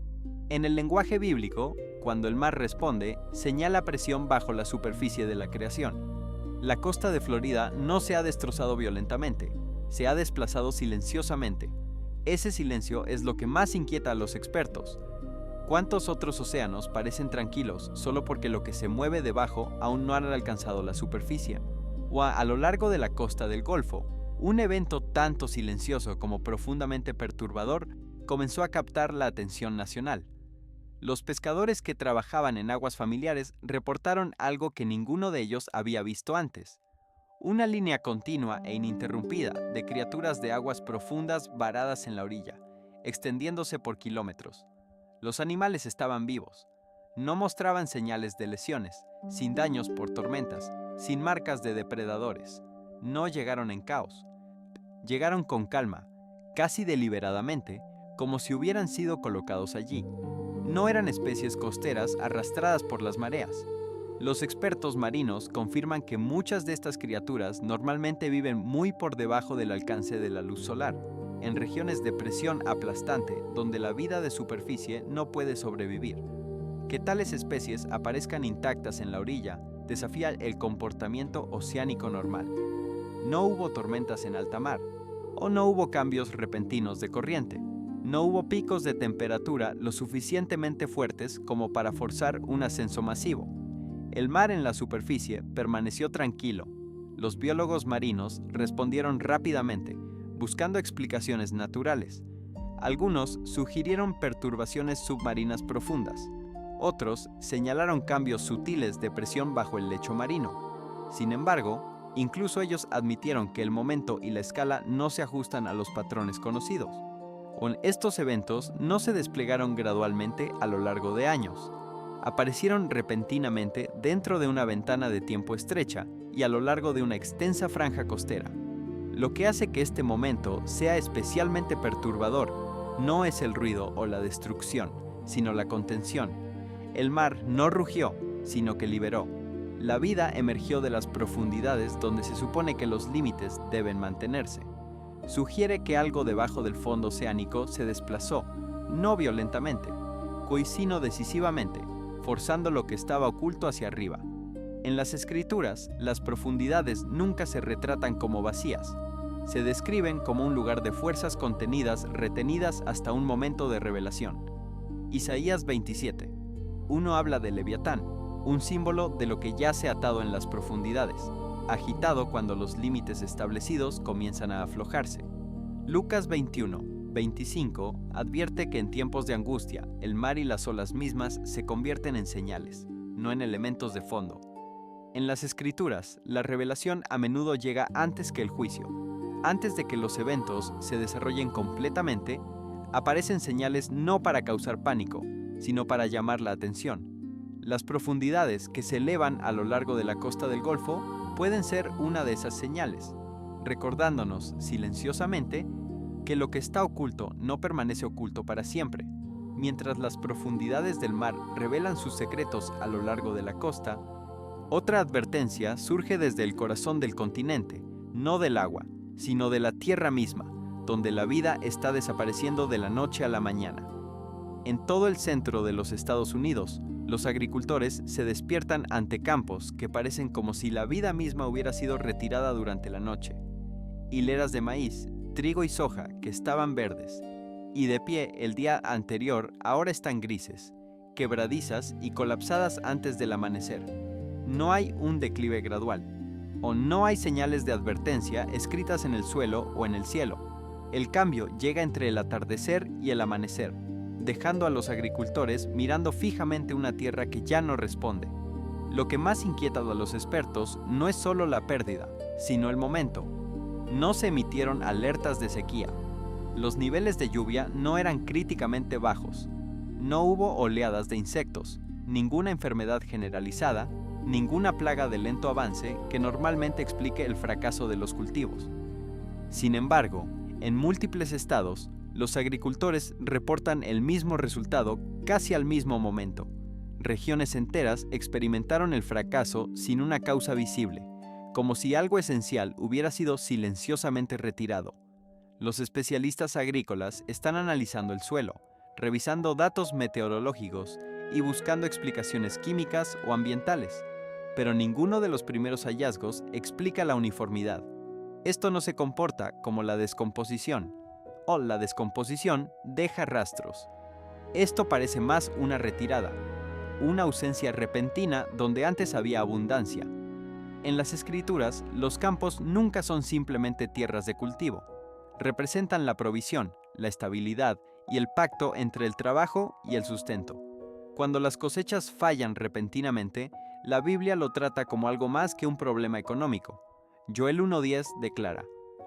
En el lenguaje bíblico, cuando el mar responde, señala presión bajo la superficie de la creación. La costa de Florida no se ha destrozado violentamente, se ha desplazado silenciosamente. Ese silencio es lo que más inquieta a los expertos. ¿Cuántos otros océanos parecen tranquilos solo porque lo que se mueve debajo aún no han alcanzado la superficie? O a lo largo de la costa del Golfo, un evento tanto silencioso como profundamente perturbador comenzó a captar la atención nacional. Los pescadores que trabajaban en aguas familiares reportaron algo que ninguno de ellos había visto antes: una línea continua e ininterrumpida de criaturas de aguas profundas varadas en la orilla, extendiéndose por kilómetros. Los animales estaban vivos. No mostraban señales de lesiones, sin daños por tormentas, sin marcas de depredadores. No llegaron en caos. Llegaron con calma, casi deliberadamente, como si hubieran sido colocados allí. No eran especies costeras arrastradas por las mareas. Los expertos marinos confirman que muchas de estas criaturas normalmente viven muy por debajo del alcance de la luz solar, en regiones de presión aplastante donde la vida de superficie no puede sobrevivir. Que tales especies aparezcan intactas en la orilla desafía el comportamiento oceánico normal. No hubo tormentas en alta mar, o no hubo cambios repentinos de corriente. No hubo picos de temperatura lo suficientemente fuertes como para forzar un ascenso masivo. El mar en la superficie permaneció tranquilo. Los biólogos marinos respondieron rápidamente, buscando explicaciones naturales. Algunos sugirieron perturbaciones submarinas profundas. Otros señalaron cambios sutiles de presión bajo el lecho marino. Sin embargo, incluso ellos admitieron que el momento y la escala no se ajustan a los patrones conocidos. Estos eventos no se desplegaron gradualmente a lo largo de años. Aparecieron repentinamente dentro de una ventana de tiempo estrecha y a lo largo de una extensa franja costera. Lo que hace que este momento sea especialmente perturbador no es el ruido o la destrucción, sino la contención. El mar no rugió, sino que liberó. La vida emergió de las profundidades donde se supone que los límites deben mantenerse. Sugiere que algo debajo del fondo oceánico se desplazó, no violentamente, sino decisivamente, forzando lo que estaba oculto hacia arriba. En las escrituras, las profundidades nunca se retratan como vacías. se describen como un lugar de fuerzas contenidas retenidas hasta un momento de revelación. Isaías 27. Uno habla de Leviatán, un símbolo de lo que yace atado en las profundidades, agitado cuando los límites establecidos comienzan a aflojarse. Lucas 21:25 advierte que en tiempos de angustia, el mar y las olas mismas se convierten en señales, no en elementos de fondo. En las Escrituras, la revelación a menudo llega antes que el juicio. Antes de que los eventos se desarrollen completamente, aparecen señales no para causar pánico, sino para llamar la atención. Las profundidades que se elevan a lo largo de la costa del Golfo pueden ser una de esas señales, recordándonos silenciosamente que lo que está oculto no permanece oculto para siempre. Mientras las profundidades del mar revelan sus secretos a lo largo de la costa, otra advertencia surge desde el corazón del continente, no del agua, sino de la tierra misma, donde la vida está desapareciendo de la noche a la mañana. En todo el centro de los Estados Unidos, los agricultores se despiertan ante campos que parecen como si la vida misma hubiera sido retirada durante la noche. Hileras de maíz, trigo y soja que estaban verdes y de pie el día anterior ahora están grises, quebradizas y colapsadas antes del amanecer. No hay un declive gradual, o no hay señales de advertencia escritas en el suelo o en el cielo. El cambio llega entre el atardecer y el amanecer, dejando a los agricultores mirando fijamente una tierra que ya no responde. Lo que más inquieta a los expertos no es solo la pérdida, sino el momento. No se emitieron alertas de sequía. Los niveles de lluvia no eran críticamente bajos. No hubo oleadas de insectos, ninguna enfermedad generalizada, ninguna plaga de lento avance que normalmente explique el fracaso de los cultivos. Sin embargo, en múltiples estados, los agricultores reportan el mismo resultado casi al mismo momento. Regiones enteras experimentaron el fracaso sin una causa visible, como si algo esencial hubiera sido silenciosamente retirado. Los especialistas agrícolas están analizando el suelo, revisando datos meteorológicos y buscando explicaciones químicas o ambientales, pero ninguno de los primeros hallazgos explica la uniformidad. Esto no se comporta como la descomposición, o la descomposición deja rastros. Esto parece más una retirada, una ausencia repentina donde antes había abundancia. En las Escrituras, los campos nunca son simplemente tierras de cultivo. Representan la provisión, la estabilidad y el pacto entre el trabajo y el sustento. Cuando las cosechas fallan repentinamente, la Biblia lo trata como algo más que un problema económico. Joel 1:10 declara: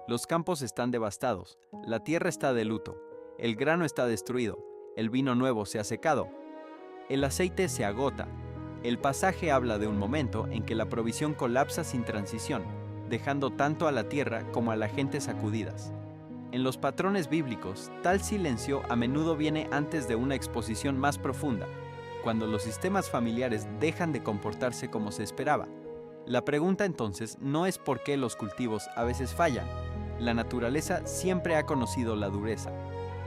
los campos están devastados, la tierra está de luto, el grano está destruido, el vino nuevo se ha secado, el aceite se agota. El pasaje habla de un momento en que la provisión colapsa sin transición, dejando tanto a la tierra como a la gente sacudidas. En los patrones bíblicos, tal silencio a menudo viene antes de una exposición más profunda, cuando los sistemas familiares dejan de comportarse como se esperaba. La pregunta entonces no es por qué los cultivos a veces fallan. La naturaleza siempre ha conocido la dureza.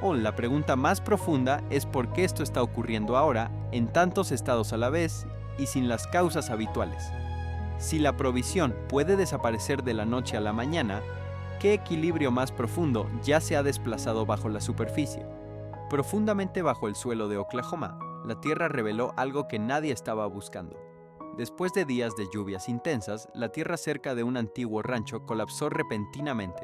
O la pregunta más profunda es por qué esto está ocurriendo ahora, en tantos estados a la vez y sin las causas habituales. Si la provisión puede desaparecer de la noche a la mañana, ¿qué equilibrio más profundo ya se ha desplazado bajo la superficie? Profundamente bajo el suelo de Oklahoma, la tierra reveló algo que nadie estaba buscando. Después de días de lluvias intensas, la tierra cerca de un antiguo rancho colapsó repentinamente,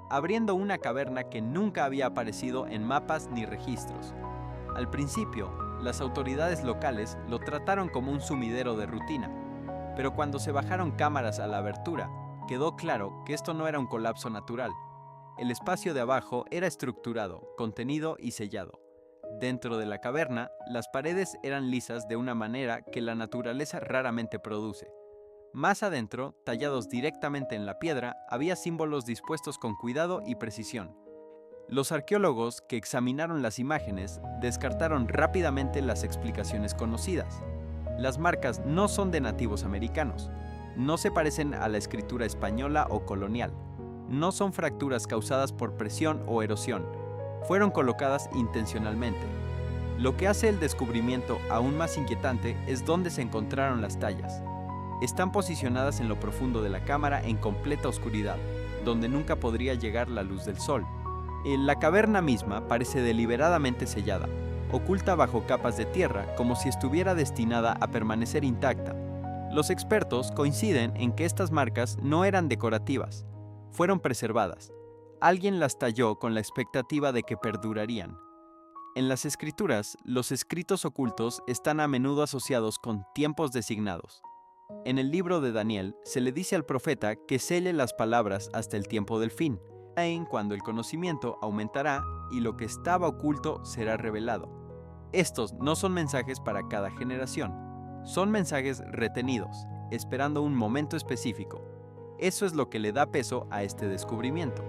abriendo una caverna que nunca había aparecido en mapas ni registros. Al principio, las autoridades locales lo trataron como un sumidero de rutina, pero cuando se bajaron cámaras a la abertura, quedó claro que esto no era un colapso natural. El espacio de abajo era estructurado, contenido y sellado. Dentro de la caverna, las paredes eran lisas de una manera que la naturaleza raramente produce. Más adentro, tallados directamente en la piedra, había símbolos dispuestos con cuidado y precisión. Los arqueólogos que examinaron las imágenes descartaron rápidamente las explicaciones conocidas. Las marcas no son de nativos americanos, no se parecen a la escritura española o colonial, no son fracturas causadas por presión o erosión, fueron colocadas intencionalmente. Lo que hace el descubrimiento aún más inquietante es dónde se encontraron las tallas. Están posicionadas en lo profundo de la cámara en completa oscuridad, donde nunca podría llegar la luz del sol. La caverna misma parece deliberadamente sellada, oculta bajo capas de tierra como si estuviera destinada a permanecer intacta. Los expertos coinciden en que estas marcas no eran decorativas, fueron preservadas. Alguien las talló con la expectativa de que perdurarían. En las escrituras, los escritos ocultos están a menudo asociados con tiempos designados. En el libro de Daniel se le dice al profeta que selle las palabras hasta el tiempo del fin, en cuando el conocimiento aumentará y lo que estaba oculto será revelado. Estos no son mensajes para cada generación, son mensajes retenidos, esperando un momento específico. Eso es lo que le da peso a este descubrimiento.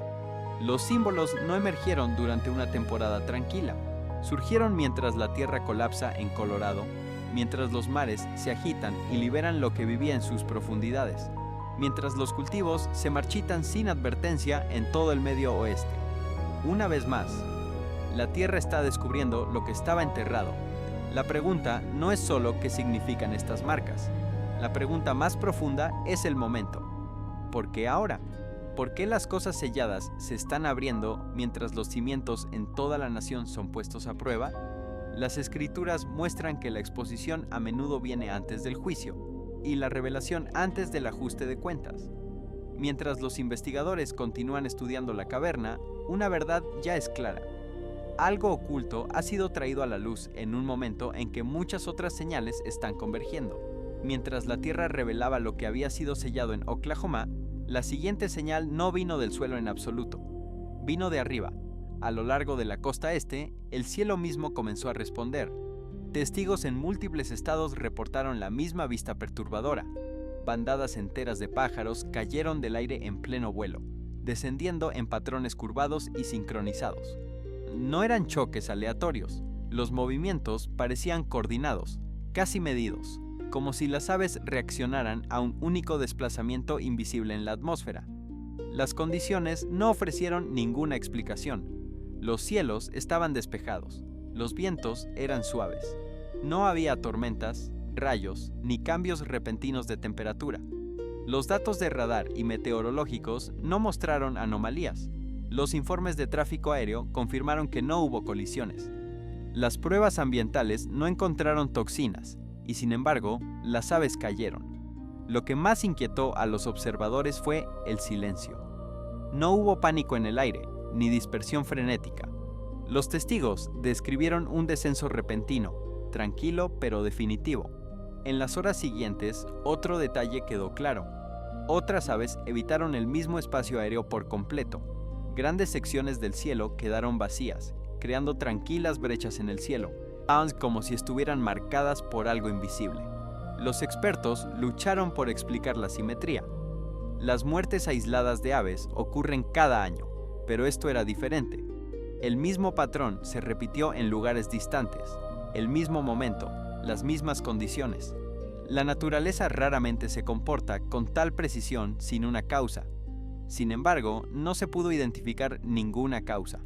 Los símbolos no emergieron durante una temporada tranquila, surgieron mientras la Tierra colapsa en Colorado, mientras los mares se agitan y liberan lo que vivía en sus profundidades, mientras los cultivos se marchitan sin advertencia en todo el Medio Oeste. Una vez más, la Tierra está descubriendo lo que estaba enterrado. La pregunta no es solo qué significan estas marcas. La pregunta más profunda es el momento. ¿Por qué ahora? ¿Por qué las cosas selladas se están abriendo mientras los cimientos en toda la nación son puestos a prueba? Las escrituras muestran que la exposición a menudo viene antes del juicio y la revelación antes del ajuste de cuentas. Mientras los investigadores continúan estudiando la caverna, una verdad ya es clara. Algo oculto ha sido traído a la luz en un momento en que muchas otras señales están convergiendo. Mientras la Tierra revelaba lo que había sido sellado en Oklahoma, la siguiente señal no vino del suelo en absoluto, vino de arriba. A lo largo de la costa este, el cielo mismo comenzó a responder. Testigos en múltiples estados reportaron la misma vista perturbadora. Bandadas enteras de pájaros cayeron del aire en pleno vuelo, descendiendo en patrones curvados y sincronizados. No eran choques aleatorios, los movimientos parecían coordinados, casi medidos, como si las aves reaccionaran a un único desplazamiento invisible en la atmósfera. Las condiciones no ofrecieron ninguna explicación. Los cielos estaban despejados, los vientos eran suaves. No había tormentas, rayos, ni cambios repentinos de temperatura. Los datos de radar y meteorológicos no mostraron anomalías. Los informes de tráfico aéreo confirmaron que no hubo colisiones. Las pruebas ambientales no encontraron toxinas, y sin embargo, las aves cayeron. Lo que más inquietó a los observadores fue el silencio. No hubo pánico en el aire, ni dispersión frenética. Los testigos describieron un descenso repentino, tranquilo pero definitivo. En las horas siguientes, otro detalle quedó claro. Otras aves evitaron el mismo espacio aéreo por completo. Grandes secciones del cielo quedaron vacías, creando tranquilas brechas en el cielo, como si estuvieran marcadas por algo invisible. Los expertos lucharon por explicar la simetría. Las muertes aisladas de aves ocurren cada año, pero esto era diferente. El mismo patrón se repitió en lugares distantes, el mismo momento, las mismas condiciones. La naturaleza raramente se comporta con tal precisión sin una causa. Sin embargo, no se pudo identificar ninguna causa.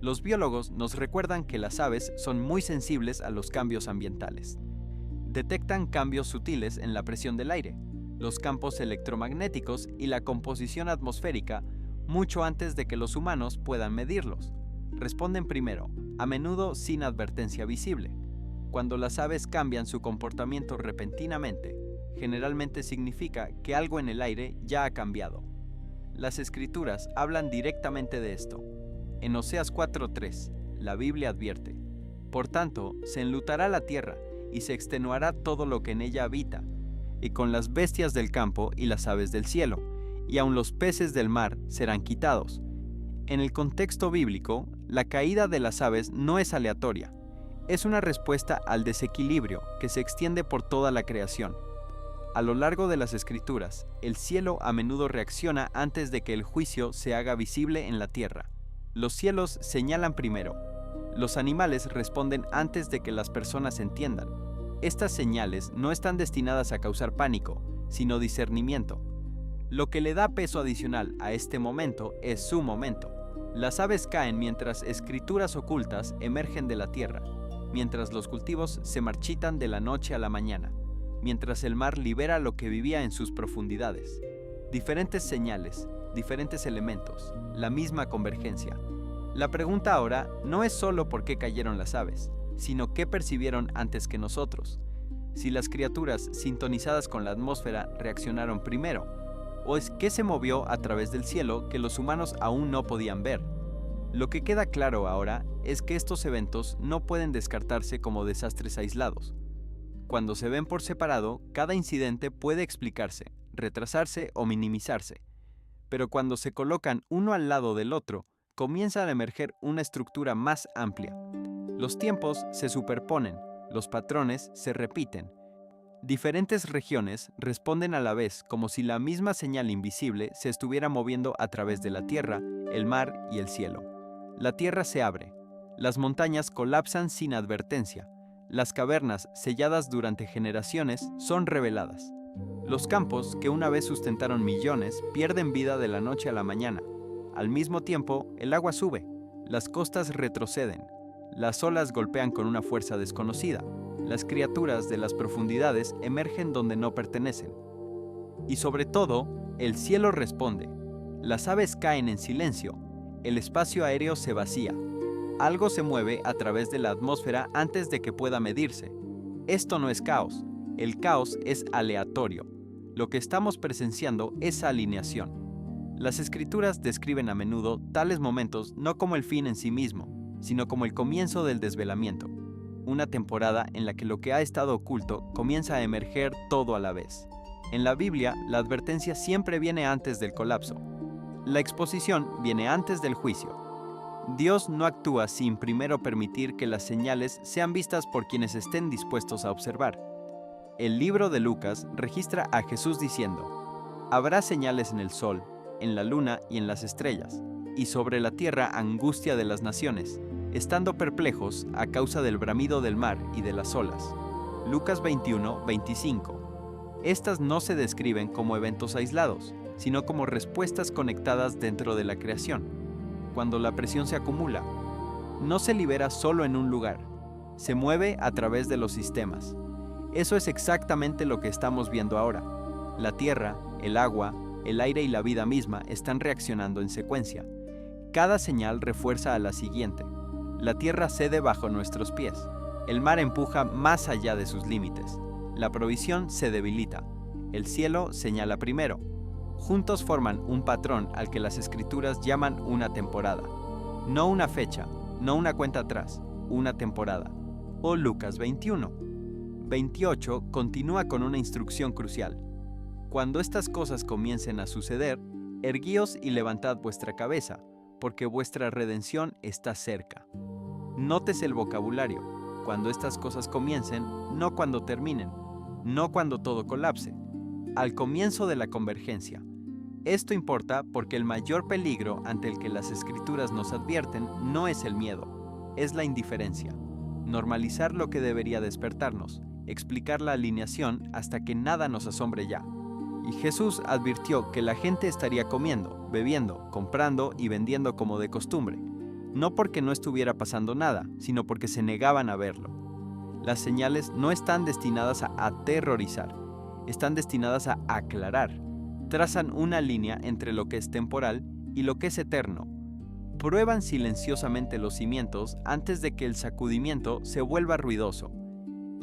Los biólogos nos recuerdan que las aves son muy sensibles a los cambios ambientales. Detectan cambios sutiles en la presión del aire, los campos electromagnéticos y la composición atmosférica mucho antes de que los humanos puedan medirlos. Responden primero, a menudo sin advertencia visible. Cuando las aves cambian su comportamiento repentinamente, generalmente significa que algo en el aire ya ha cambiado. Las escrituras hablan directamente de esto. En Oseas 4:3, la Biblia advierte: por tanto, se enlutará la tierra y se extenuará todo lo que en ella habita, y con las bestias del campo y las aves del cielo, y aun los peces del mar serán quitados. En el contexto bíblico, la caída de las aves no es aleatoria, es una respuesta al desequilibrio que se extiende por toda la creación. A lo largo de las escrituras, el cielo a menudo reacciona antes de que el juicio se haga visible en la tierra. Los cielos señalan primero. Los animales responden antes de que las personas entiendan. Estas señales no están destinadas a causar pánico, sino discernimiento. Lo que le da peso adicional a este momento es su momento. Las aves caen mientras escrituras ocultas emergen de la tierra, mientras los cultivos se marchitan de la noche a la mañana, mientras el mar libera lo que vivía en sus profundidades. Diferentes señales, diferentes elementos, la misma convergencia. La pregunta ahora no es solo por qué cayeron las aves, sino qué percibieron antes que nosotros. Si las criaturas sintonizadas con la atmósfera reaccionaron primero, o es qué se movió a través del cielo que los humanos aún no podían ver. Lo que queda claro ahora es que estos eventos no pueden descartarse como desastres aislados. Cuando se ven por separado, cada incidente puede explicarse, retrasarse o minimizarse. Pero cuando se colocan uno al lado del otro, comienza a emerger una estructura más amplia. Los tiempos se superponen, los patrones se repiten. Diferentes regiones responden a la vez como si la misma señal invisible se estuviera moviendo a través de la tierra, el mar y el cielo. La tierra se abre, las montañas colapsan sin advertencia, las cavernas selladas durante generaciones son reveladas. Los campos que una vez sustentaron millones pierden vida de la noche a la mañana. Al mismo tiempo, el agua sube, las costas retroceden, las olas golpean con una fuerza desconocida, las criaturas de las profundidades emergen donde no pertenecen. Y sobre todo, el cielo responde. Las aves caen en silencio, el espacio aéreo se vacía. Algo se mueve a través de la atmósfera antes de que pueda medirse. Esto no es caos, el caos es aleatorio. Lo que estamos presenciando es alineación. Las escrituras describen a menudo tales momentos no como el fin en sí mismo, sino como el comienzo del desvelamiento. Una temporada en la que lo que ha estado oculto comienza a emerger todo a la vez. En la Biblia, la advertencia siempre viene antes del colapso. La exposición viene antes del juicio. Dios no actúa sin primero permitir que las señales sean vistas por quienes estén dispuestos a observar. El libro de Lucas registra a Jesús diciendo: «Habrá señales en el sol, en la luna y en las estrellas, y sobre la tierra angustia de las naciones, estando perplejos a causa del bramido del mar y de las olas». Lucas 21, 25. Estas no se describen como eventos aislados, sino como respuestas conectadas dentro de la creación. Cuando la presión se acumula, no se libera solo en un lugar, se mueve a través de los sistemas. Eso es exactamente lo que estamos viendo ahora. La tierra, el agua, el aire y la vida misma están reaccionando en secuencia. Cada señal refuerza a la siguiente. La tierra cede bajo nuestros pies. El mar empuja más allá de sus límites. La provisión se debilita. El cielo señala primero. Juntos forman un patrón al que las escrituras llaman una temporada. No una fecha, no una cuenta atrás, una temporada. O Lucas 21. 28 continúa con una instrucción crucial. Cuando estas cosas comiencen a suceder, erguíos y levantad vuestra cabeza, porque vuestra redención está cerca. Nótese el vocabulario. Cuando estas cosas comiencen, no cuando terminen, no cuando todo colapse. Al comienzo de la convergencia. Esto importa porque el mayor peligro ante el que las escrituras nos advierten no es el miedo, es la indiferencia. Normalizar lo que debería despertarnos, explicar la alineación hasta que nada nos asombre ya. Y Jesús advirtió que la gente estaría comiendo, bebiendo, comprando y vendiendo como de costumbre, no porque no estuviera pasando nada, sino porque se negaban a verlo. Las señales no están destinadas a aterrorizar, están destinadas a aclarar. Trazan una línea entre lo que es temporal y lo que es eterno. Prueban silenciosamente los cimientos antes de que el sacudimiento se vuelva ruidoso.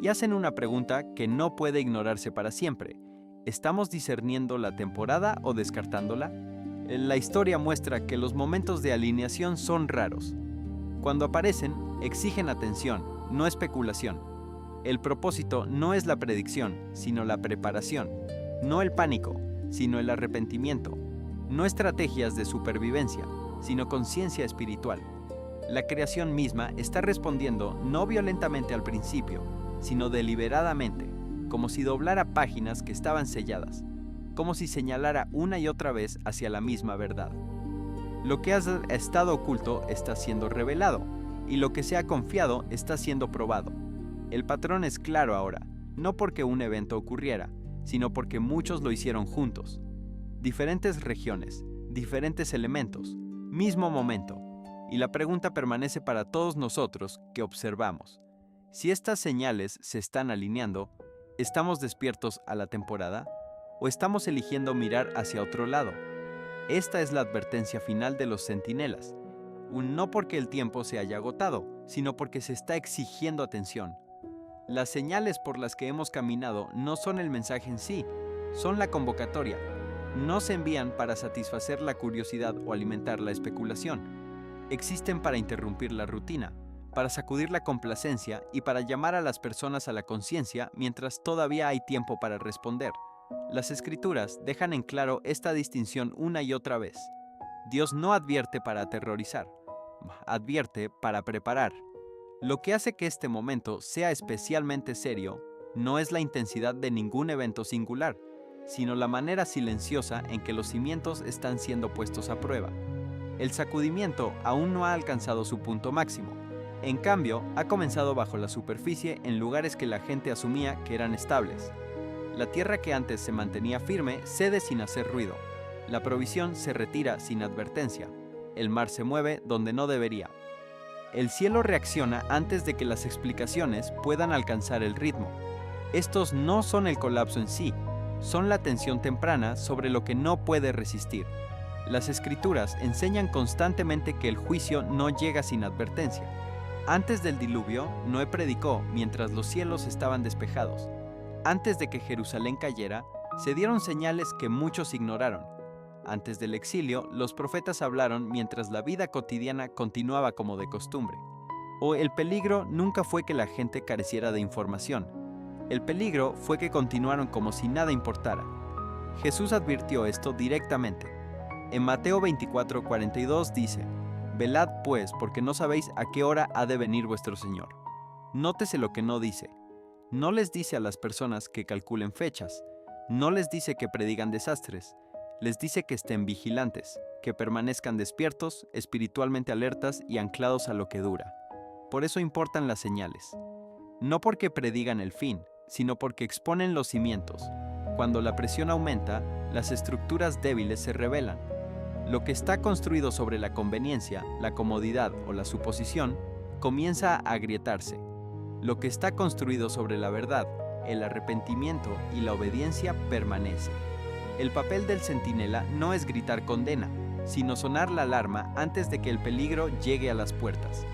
Y hacen una pregunta que no puede ignorarse para siempre. ¿Estamos discerniendo la temporada o descartándola? La historia muestra que los momentos de alineación son raros. Cuando aparecen, exigen atención, no especulación. El propósito no es la predicción, sino la preparación. No el pánico, sino el arrepentimiento. No estrategias de supervivencia, sino conciencia espiritual. La creación misma está respondiendo no violentamente al principio, sino deliberadamente, como si doblara páginas que estaban selladas, como si señalara una y otra vez hacia la misma verdad. Lo que ha estado oculto está siendo revelado, y lo que se ha confiado está siendo probado. El patrón es claro ahora, no porque un evento ocurriera, sino porque muchos lo hicieron juntos. Diferentes regiones, diferentes elementos, mismo momento, y la pregunta permanece para todos nosotros que observamos. Si estas señales se están alineando, ¿estamos despiertos a la temporada? ¿O estamos eligiendo mirar hacia otro lado? Esta es la advertencia final de los centinelas. No porque el tiempo se haya agotado, sino porque se está exigiendo atención. Las señales por las que hemos caminado no son el mensaje en sí, son la convocatoria. No se envían para satisfacer la curiosidad o alimentar la especulación. Existen para interrumpir la rutina, para sacudir la complacencia y para llamar a las personas a la conciencia mientras todavía hay tiempo para responder. Las Escrituras dejan en claro esta distinción una y otra vez. Dios no advierte para aterrorizar, advierte para preparar. Lo que hace que este momento sea especialmente serio no es la intensidad de ningún evento singular, sino la manera silenciosa en que los cimientos están siendo puestos a prueba. El sacudimiento aún no ha alcanzado su punto máximo. En cambio, ha comenzado bajo la superficie en lugares que la gente asumía que eran estables. La tierra que antes se mantenía firme cede sin hacer ruido. La provisión se retira sin advertencia. El mar se mueve donde no debería. El cielo reacciona antes de que las explicaciones puedan alcanzar el ritmo. Estos no son el colapso en sí, son la tensión temprana sobre lo que no puede resistir. Las Escrituras enseñan constantemente que el juicio no llega sin advertencia. Antes del diluvio, Noé predicó mientras los cielos estaban despejados. Antes de que Jerusalén cayera, se dieron señales que muchos ignoraron. Antes del exilio, los profetas hablaron mientras la vida cotidiana continuaba como de costumbre. El peligro nunca fue que la gente careciera de información. El peligro fue que continuaron como si nada importara. Jesús advirtió esto directamente. En Mateo 24:42 dice: «Velad pues, porque no sabéis a qué hora ha de venir vuestro Señor». Nótese lo que no dice. No les dice a las personas que calculen fechas. No les dice que predigan desastres. Les dice que estén vigilantes, que permanezcan despiertos, espiritualmente alertas y anclados a lo que dura. Por eso importan las señales. No porque predigan el fin, sino porque exponen los cimientos. Cuando la presión aumenta, las estructuras débiles se revelan. Lo que está construido sobre la conveniencia, la comodidad o la suposición, comienza a agrietarse. Lo que está construido sobre la verdad, el arrepentimiento y la obediencia permanece. El papel del centinela no es gritar condena, sino sonar la alarma antes de que el peligro llegue a las puertas.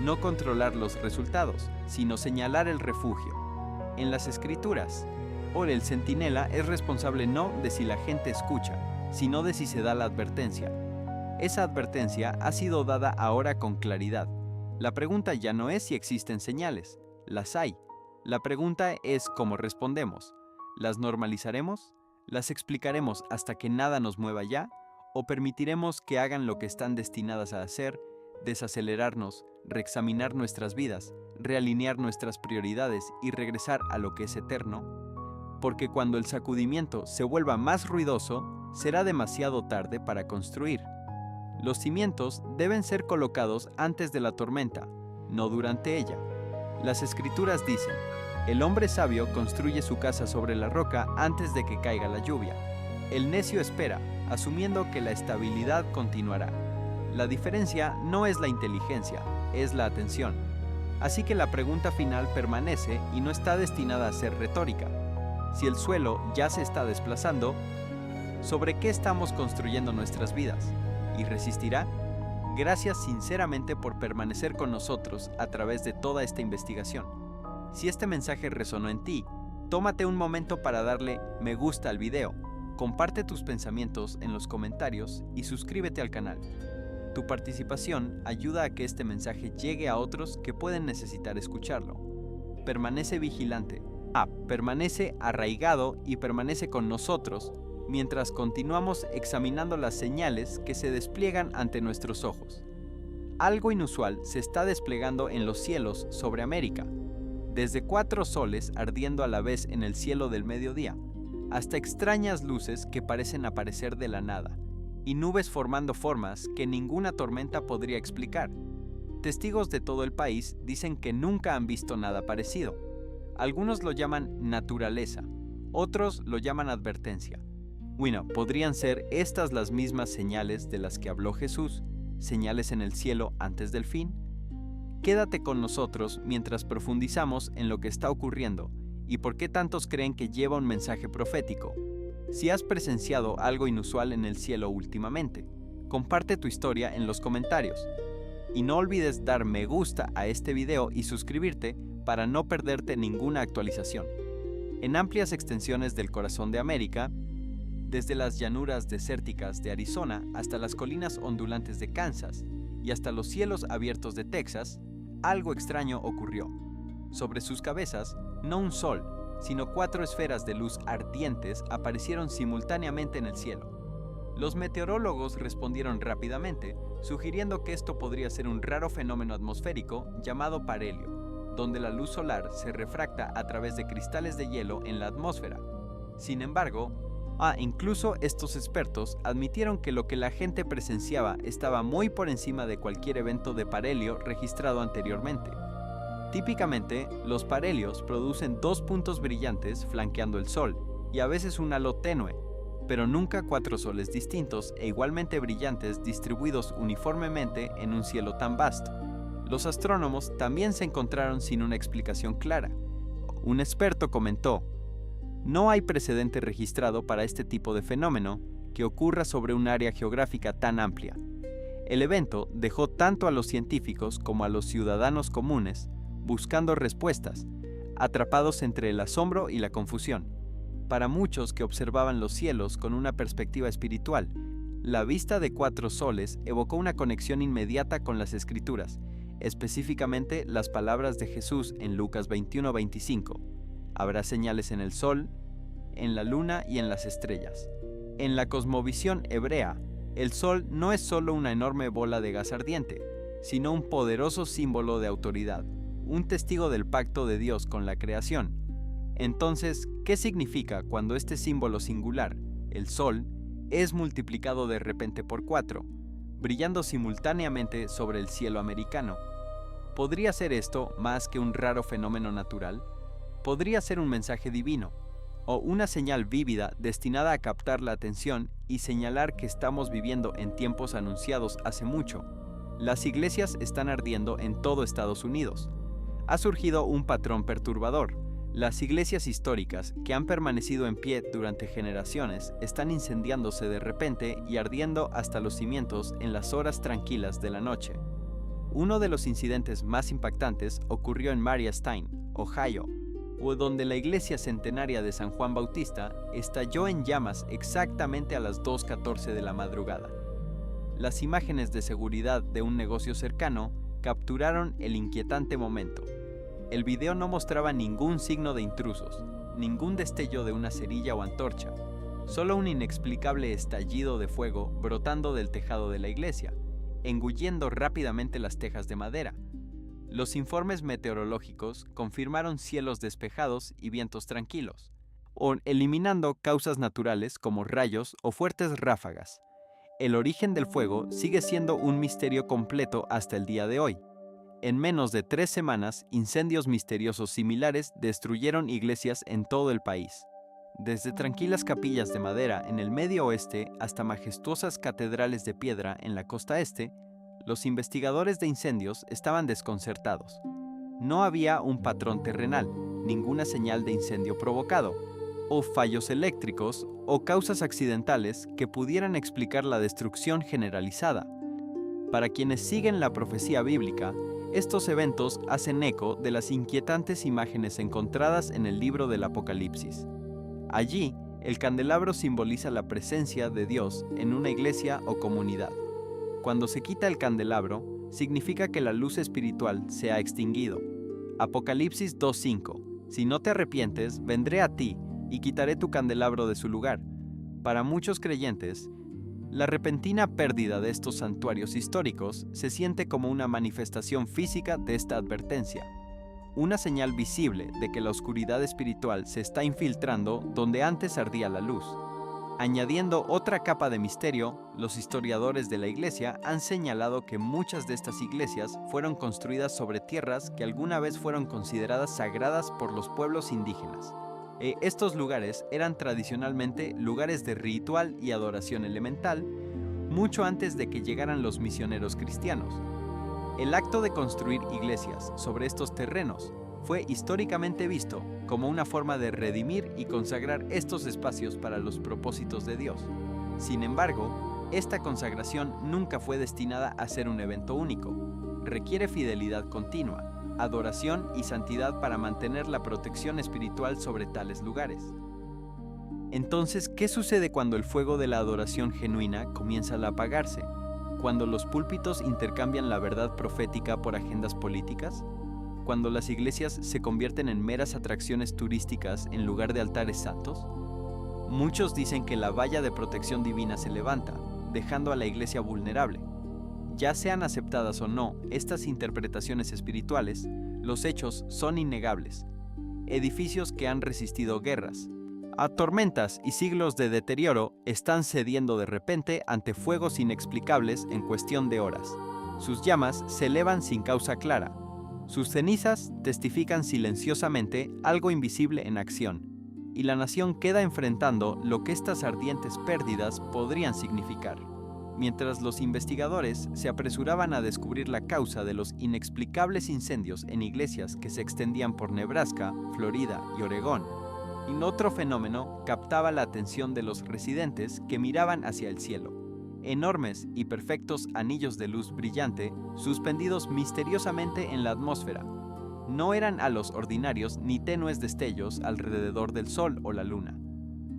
No controlar los resultados, sino señalar el refugio. En las Escrituras, el centinela es responsable no de si la gente escucha, sino de si se da la advertencia. Esa advertencia ha sido dada ahora con claridad. La pregunta ya no es si existen señales, las hay. La pregunta es cómo respondemos. ¿Las normalizaremos? ¿Las explicaremos hasta que nada nos mueva ya? ¿O permitiremos que hagan lo que están destinadas a hacer, desacelerarnos, reexaminar nuestras vidas, realinear nuestras prioridades y regresar a lo que es eterno? Porque cuando el sacudimiento se vuelva más ruidoso, será demasiado tarde para construir. Los cimientos deben ser colocados antes de la tormenta, no durante ella. Las Escrituras dicen: «El hombre sabio construye su casa sobre la roca antes de que caiga la lluvia». El necio espera, asumiendo que la estabilidad continuará. La diferencia no es la inteligencia, es la atención. Así que la pregunta final permanece y no está destinada a ser retórica. Si el suelo ya se está desplazando, ¿sobre qué estamos construyendo nuestras vidas? ¿Y resistirá? Gracias sinceramente por permanecer con nosotros a través de toda esta investigación. Si este mensaje resonó en ti, tómate un momento para darle me gusta al video, comparte tus pensamientos en los comentarios y suscríbete al canal. Tu participación ayuda a que este mensaje llegue a otros que pueden necesitar escucharlo. Permanece vigilante, permanece arraigado y permanece con nosotros mientras continuamos examinando las señales que se despliegan ante nuestros ojos. Algo inusual se está desplegando en los cielos sobre América, desde 4 soles ardiendo a la vez en el cielo del mediodía, hasta extrañas luces que parecen aparecer de la nada, y nubes formando formas que ninguna tormenta podría explicar. Testigos de todo el país dicen que nunca han visto nada parecido. Algunos lo llaman naturaleza, otros lo llaman advertencia. Bueno, ¿podrían ser estas las mismas señales de las que habló Jesús, señales en el cielo antes del fin? Quédate con nosotros mientras profundizamos en lo que está ocurriendo y por qué tantos creen que lleva un mensaje profético. Si has presenciado algo inusual en el cielo últimamente, comparte tu historia en los comentarios. Y no olvides dar me gusta a este video y suscribirte para no perderte ninguna actualización. En amplias extensiones del corazón de América, desde las llanuras desérticas de Arizona hasta las colinas ondulantes de Kansas y hasta los cielos abiertos de Texas, algo extraño ocurrió. Sobre sus cabezas, no un sol, sino 4 esferas de luz ardientes aparecieron simultáneamente en el cielo. Los meteorólogos respondieron rápidamente, sugiriendo que esto podría ser un raro fenómeno atmosférico llamado parhelio, donde la luz solar se refracta a través de cristales de hielo en la atmósfera. Sin embargo, incluso estos expertos admitieron que lo que la gente presenciaba estaba muy por encima de cualquier evento de parhelio registrado anteriormente. Típicamente, los parhelios producen 2 puntos brillantes flanqueando el Sol y a veces un halo tenue, pero nunca 4 soles distintos e igualmente brillantes distribuidos uniformemente en un cielo tan vasto. Los astrónomos también se encontraron sin una explicación clara. Un experto comentó: "No hay precedente registrado para este tipo de fenómeno que ocurra sobre un área geográfica tan amplia". El evento dejó tanto a los científicos como a los ciudadanos comunes buscando respuestas, atrapados entre el asombro y la confusión. Para muchos que observaban los cielos con una perspectiva espiritual, la vista de 4 soles evocó una conexión inmediata con las Escrituras, específicamente las palabras de Jesús en Lucas 21:25. Habrá señales en el sol, en la luna y en las estrellas. En la cosmovisión hebrea, el sol no es solo una enorme bola de gas ardiente, sino un poderoso símbolo de autoridad, un testigo del pacto de Dios con la creación. Entonces, ¿qué significa cuando este símbolo singular, el sol, es multiplicado de repente por 4, brillando simultáneamente sobre el cielo americano? ¿Podría ser esto más que un raro fenómeno natural? ¿Podría ser un mensaje divino, o una señal vívida destinada a captar la atención y señalar que estamos viviendo en tiempos anunciados hace mucho? Las iglesias están ardiendo en todo Estados Unidos. Ha surgido un patrón perturbador. Las iglesias históricas, que han permanecido en pie durante generaciones, están incendiándose de repente y ardiendo hasta los cimientos en las horas tranquilas de la noche. Uno de los incidentes más impactantes ocurrió en Maria Stein, Ohio, donde la iglesia centenaria de San Juan Bautista estalló en llamas exactamente a las 2:14 de la madrugada. Las imágenes de seguridad de un negocio cercano capturaron el inquietante momento. El video no mostraba ningún signo de intrusos, ningún destello de una cerilla o antorcha, solo un inexplicable estallido de fuego brotando del tejado de la iglesia, engullendo rápidamente las tejas de madera. Los informes meteorológicos confirmaron cielos despejados y vientos tranquilos, eliminando causas naturales como rayos o fuertes ráfagas. El origen del fuego sigue siendo un misterio completo hasta el día de hoy. En menos de 3 semanas, incendios misteriosos similares destruyeron iglesias en todo el país. Desde tranquilas capillas de madera en el Medio Oeste hasta majestuosas catedrales de piedra en la costa este, los investigadores de incendios estaban desconcertados. No había un patrón terrenal, ninguna señal de incendio provocado, o fallos eléctricos o causas accidentales que pudieran explicar la destrucción generalizada. Para quienes siguen la profecía bíblica, estos eventos hacen eco de las inquietantes imágenes encontradas en el libro del Apocalipsis. Allí, el candelabro simboliza la presencia de Dios en una iglesia o comunidad. Cuando se quita el candelabro, significa que la luz espiritual se ha extinguido. Apocalipsis 2:5. Si no te arrepientes, vendré a ti y quitaré tu candelabro de su lugar. Para muchos creyentes, la repentina pérdida de estos santuarios históricos se siente como una manifestación física de esta advertencia, una señal visible de que la oscuridad espiritual se está infiltrando donde antes ardía la luz. Añadiendo otra capa de misterio, los historiadores de la iglesia han señalado que muchas de estas iglesias fueron construidas sobre tierras que alguna vez fueron consideradas sagradas por los pueblos indígenas. Estos lugares eran tradicionalmente lugares de ritual y adoración elemental, mucho antes de que llegaran los misioneros cristianos. El acto de construir iglesias sobre estos terrenos fue históricamente visto como una forma de redimir y consagrar estos espacios para los propósitos de Dios. Sin embargo, esta consagración nunca fue destinada a ser un evento único. Requiere fidelidad continua, adoración y santidad para mantener la protección espiritual sobre tales lugares. Entonces, ¿qué sucede cuando el fuego de la adoración genuina comienza a apagarse? ¿Cuando los púlpitos intercambian la verdad profética por agendas políticas? ¿Cuando las iglesias se convierten en meras atracciones turísticas en lugar de altares santos? Muchos dicen que la valla de protección divina se levanta, dejando a la iglesia vulnerable. Ya sean aceptadas o no estas interpretaciones espirituales, los hechos son innegables. Edificios que han resistido guerras, a tormentas y siglos de deterioro están cediendo de repente ante fuegos inexplicables en cuestión de horas. Sus llamas se elevan sin causa clara. Sus cenizas testifican silenciosamente algo invisible en acción, y la nación queda enfrentando lo que estas ardientes pérdidas podrían significar. Mientras los investigadores se apresuraban a descubrir la causa de los inexplicables incendios en iglesias que se extendían por Nebraska, Florida y Oregón, y otro fenómeno captaba la atención de los residentes que miraban hacia el cielo. Enormes y perfectos anillos de luz brillante suspendidos misteriosamente en la atmósfera. No eran halos ordinarios ni tenues destellos alrededor del sol o la luna.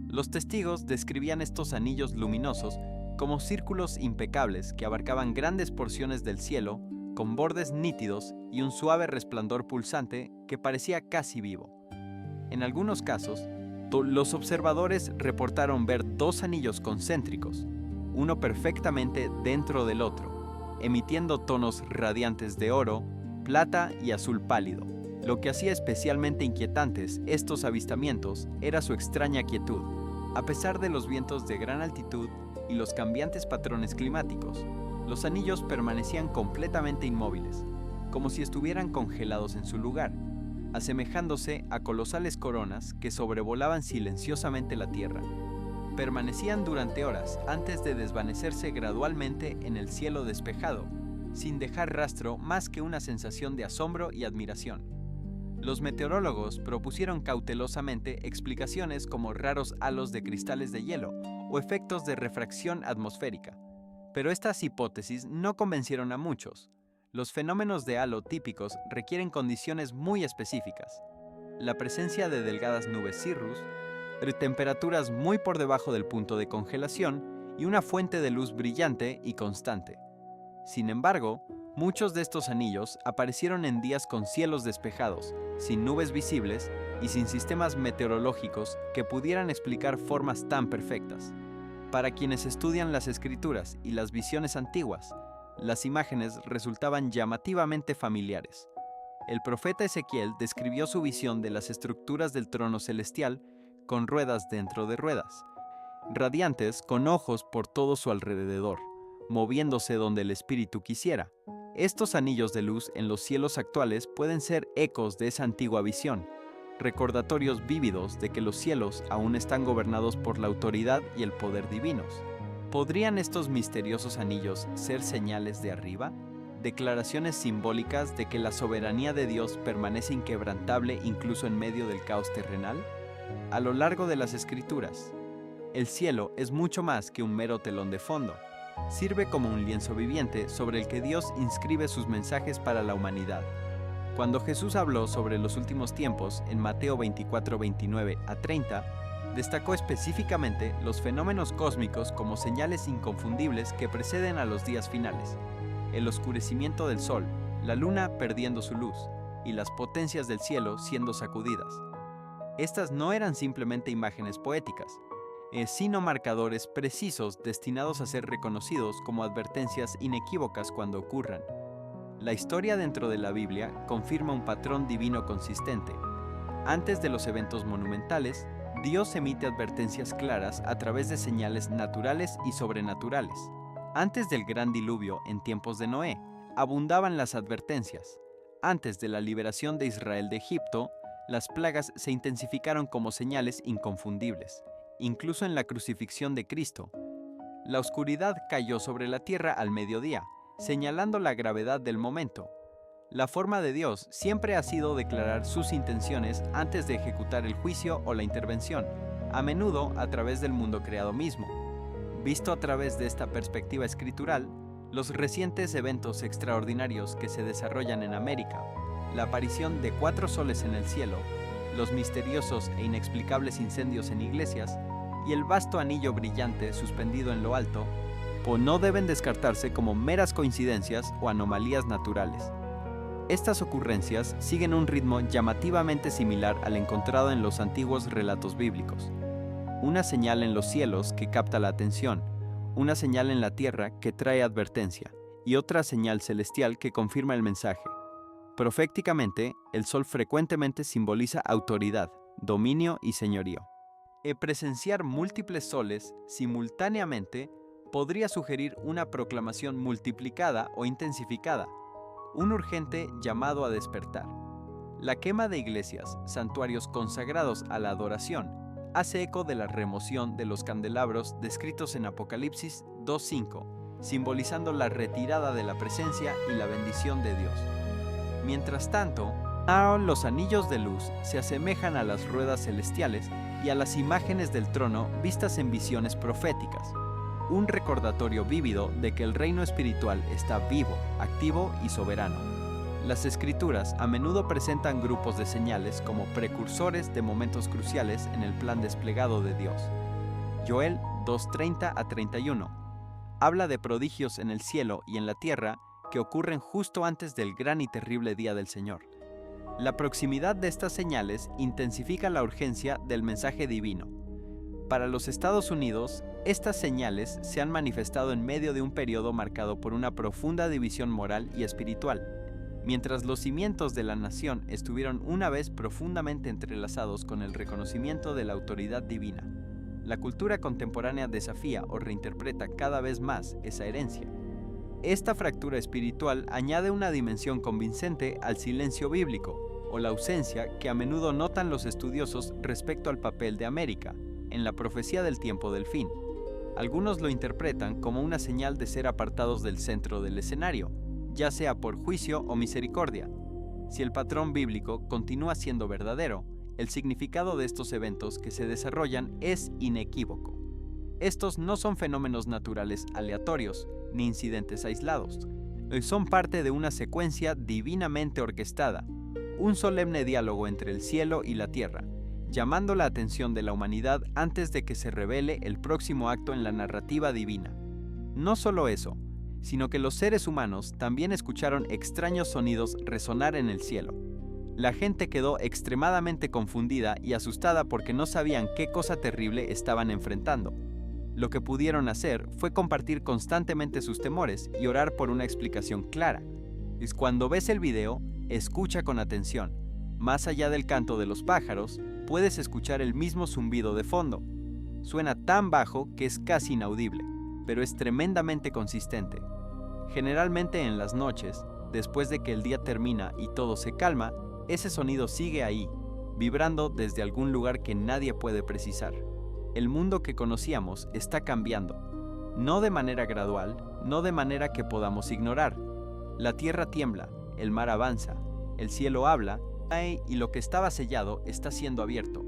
Los testigos describían estos anillos luminosos como círculos impecables que abarcaban grandes porciones del cielo, con bordes nítidos y un suave resplandor pulsante que parecía casi vivo. En algunos casos, los observadores reportaron ver dos anillos concéntricos, uno perfectamente dentro del otro, emitiendo tonos radiantes de oro, plata y azul pálido. Lo que hacía especialmente inquietantes estos avistamientos era su extraña quietud. A pesar de los vientos de gran altitud y los cambiantes patrones climáticos, los anillos permanecían completamente inmóviles, como si estuvieran congelados en su lugar, asemejándose a colosales coronas que sobrevolaban silenciosamente la tierra. Permanecían durante horas antes de desvanecerse gradualmente en el cielo despejado, sin dejar rastro más que una sensación de asombro y admiración. Los meteorólogos propusieron cautelosamente explicaciones como raros halos de cristales de hielo o efectos de refracción atmosférica, pero estas hipótesis no convencieron a muchos. Los fenómenos de halo típicos requieren condiciones muy específicas: la presencia de delgadas nubes cirrus, temperaturas muy por debajo del punto de congelación y una fuente de luz brillante y constante. Sin embargo, muchos de estos anillos aparecieron en días con cielos despejados, sin nubes visibles y sin sistemas meteorológicos que pudieran explicar formas tan perfectas. Para quienes estudian las escrituras y las visiones antiguas, las imágenes resultaban llamativamente familiares. El profeta Ezequiel describió su visión de las estructuras del trono celestial con ruedas dentro de ruedas, radiantes con ojos por todo su alrededor, moviéndose donde el espíritu quisiera. Estos anillos de luz en los cielos actuales pueden ser ecos de esa antigua visión, recordatorios vívidos de que los cielos aún están gobernados por la autoridad y el poder divinos. ¿Podrían estos misteriosos anillos ser señales de arriba? Declaraciones simbólicas de que la soberanía de Dios permanece inquebrantable incluso en medio del caos terrenal. A lo largo de las Escrituras, el cielo es mucho más que un mero telón de fondo. Sirve como un lienzo viviente sobre el que Dios inscribe sus mensajes para la humanidad. Cuando Jesús habló sobre los últimos tiempos en Mateo 24, 29 a 30, destacó específicamente los fenómenos cósmicos como señales inconfundibles que preceden a los días finales: el oscurecimiento del sol, la luna perdiendo su luz y las potencias del cielo siendo sacudidas. Estas no eran simplemente imágenes poéticas, sino marcadores precisos destinados a ser reconocidos como advertencias inequívocas cuando ocurran. La historia dentro de la Biblia confirma un patrón divino consistente. Antes de los eventos monumentales, Dios emite advertencias claras a través de señales naturales y sobrenaturales. Antes del gran diluvio en tiempos de Noé, abundaban las advertencias. Antes de la liberación de Israel de Egipto, las plagas se intensificaron como señales inconfundibles. Incluso en la crucifixión de Cristo, la oscuridad cayó sobre la tierra al mediodía, señalando la gravedad del momento. La forma de Dios siempre ha sido declarar sus intenciones antes de ejecutar el juicio o la intervención, a menudo a través del mundo creado mismo. Visto a través de esta perspectiva escritural, los recientes eventos extraordinarios que se desarrollan en América, la aparición de 4 soles en el cielo, los misteriosos e inexplicables incendios en iglesias y el vasto anillo brillante suspendido en lo alto, no deben descartarse como meras coincidencias o anomalías naturales. Estas ocurrencias siguen un ritmo llamativamente similar al encontrado en los antiguos relatos bíblicos. Una señal en los cielos que capta la atención, una señal en la tierra que trae advertencia y otra señal celestial que confirma el mensaje. Proféticamente, el sol frecuentemente simboliza autoridad, dominio y señorío. Presenciar múltiples soles simultáneamente podría sugerir una proclamación multiplicada o intensificada, un urgente llamado a despertar. La quema de iglesias, santuarios consagrados a la adoración, hace eco de la remoción de los candelabros descritos en Apocalipsis 2:5, simbolizando la retirada de la presencia y la bendición de Dios. Mientras tanto, los anillos de luz se asemejan a las ruedas celestiales y a las imágenes del trono vistas en visiones proféticas, un recordatorio vívido de que el reino espiritual está vivo, activo y soberano. Las escrituras a menudo presentan grupos de señales como precursores de momentos cruciales en el plan desplegado de Dios. Joel 2:30-31 habla de prodigios en el cielo y en la tierra que ocurren justo antes del gran y terrible día del Señor. La proximidad de estas señales intensifica la urgencia del mensaje divino. Para los Estados Unidos, estas señales se han manifestado en medio de un periodo marcado por una profunda división moral y espiritual. Mientras los cimientos de la nación estuvieron una vez profundamente entrelazados con el reconocimiento de la autoridad divina, la cultura contemporánea desafía o reinterpreta cada vez más esa herencia. Esta fractura espiritual añade una dimensión convincente al silencio bíblico, o la ausencia que a menudo notan los estudiosos respecto al papel de América en la profecía del tiempo del fin. Algunos lo interpretan como una señal de ser apartados del centro del escenario, ya sea por juicio o misericordia. Si el patrón bíblico continúa siendo verdadero, el significado de estos eventos que se desarrollan es inequívoco. Estos no son fenómenos naturales aleatorios, ni incidentes aislados. Son parte de una secuencia divinamente orquestada, un solemne diálogo entre el cielo y la tierra, llamando la atención de la humanidad antes de que se revele el próximo acto en la narrativa divina. No solo eso, sino que los seres humanos también escucharon extraños sonidos resonar en el cielo. La gente quedó extremadamente confundida y asustada porque no sabían qué cosa terrible estaban enfrentando. Lo que pudieron hacer fue compartir constantemente sus temores y orar por una explicación clara. Cuando ves el video, escucha con atención. Más allá del canto de los pájaros, puedes escuchar el mismo zumbido de fondo. Suena tan bajo que es casi inaudible, pero es tremendamente consistente. Generalmente en las noches, después de que el día termina y todo se calma, ese sonido sigue ahí, vibrando desde algún lugar que nadie puede precisar. El mundo que conocíamos está cambiando, no de manera gradual, no de manera que podamos ignorar. La tierra tiembla, el mar avanza, el cielo habla, y lo que estaba sellado está siendo abierto.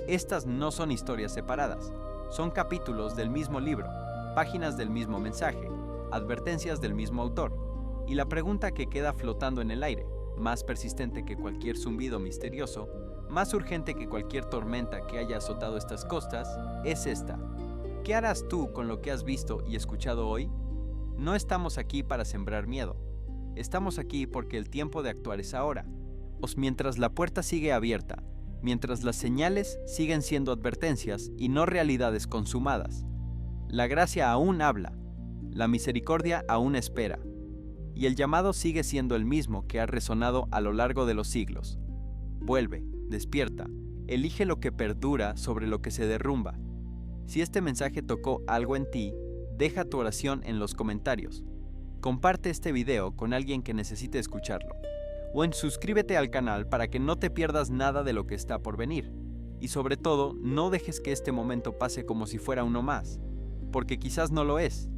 Estas no son historias separadas, son capítulos del mismo libro, páginas del mismo mensaje, advertencias del mismo autor. Y la pregunta que queda flotando en el aire, más persistente que cualquier zumbido misterioso, más urgente que cualquier tormenta que haya azotado estas costas, es esta. ¿Qué harás tú con lo que has visto y escuchado hoy? No estamos aquí para sembrar miedo. Estamos aquí porque el tiempo de actuar es ahora. Mientras la puerta sigue abierta, mientras las señales siguen siendo advertencias y no realidades consumadas. La gracia aún habla, la misericordia aún espera, y el llamado sigue siendo el mismo que ha resonado a lo largo de los siglos. Vuelve, despierta, elige lo que perdura sobre lo que se derrumba. Si este mensaje tocó algo en ti, deja tu oración en los comentarios. Comparte este video con alguien que necesite escucharlo. Suscríbete al canal para que no te pierdas nada de lo que está por venir. Y sobre todo, no dejes que este momento pase como si fuera uno más, porque quizás no lo es.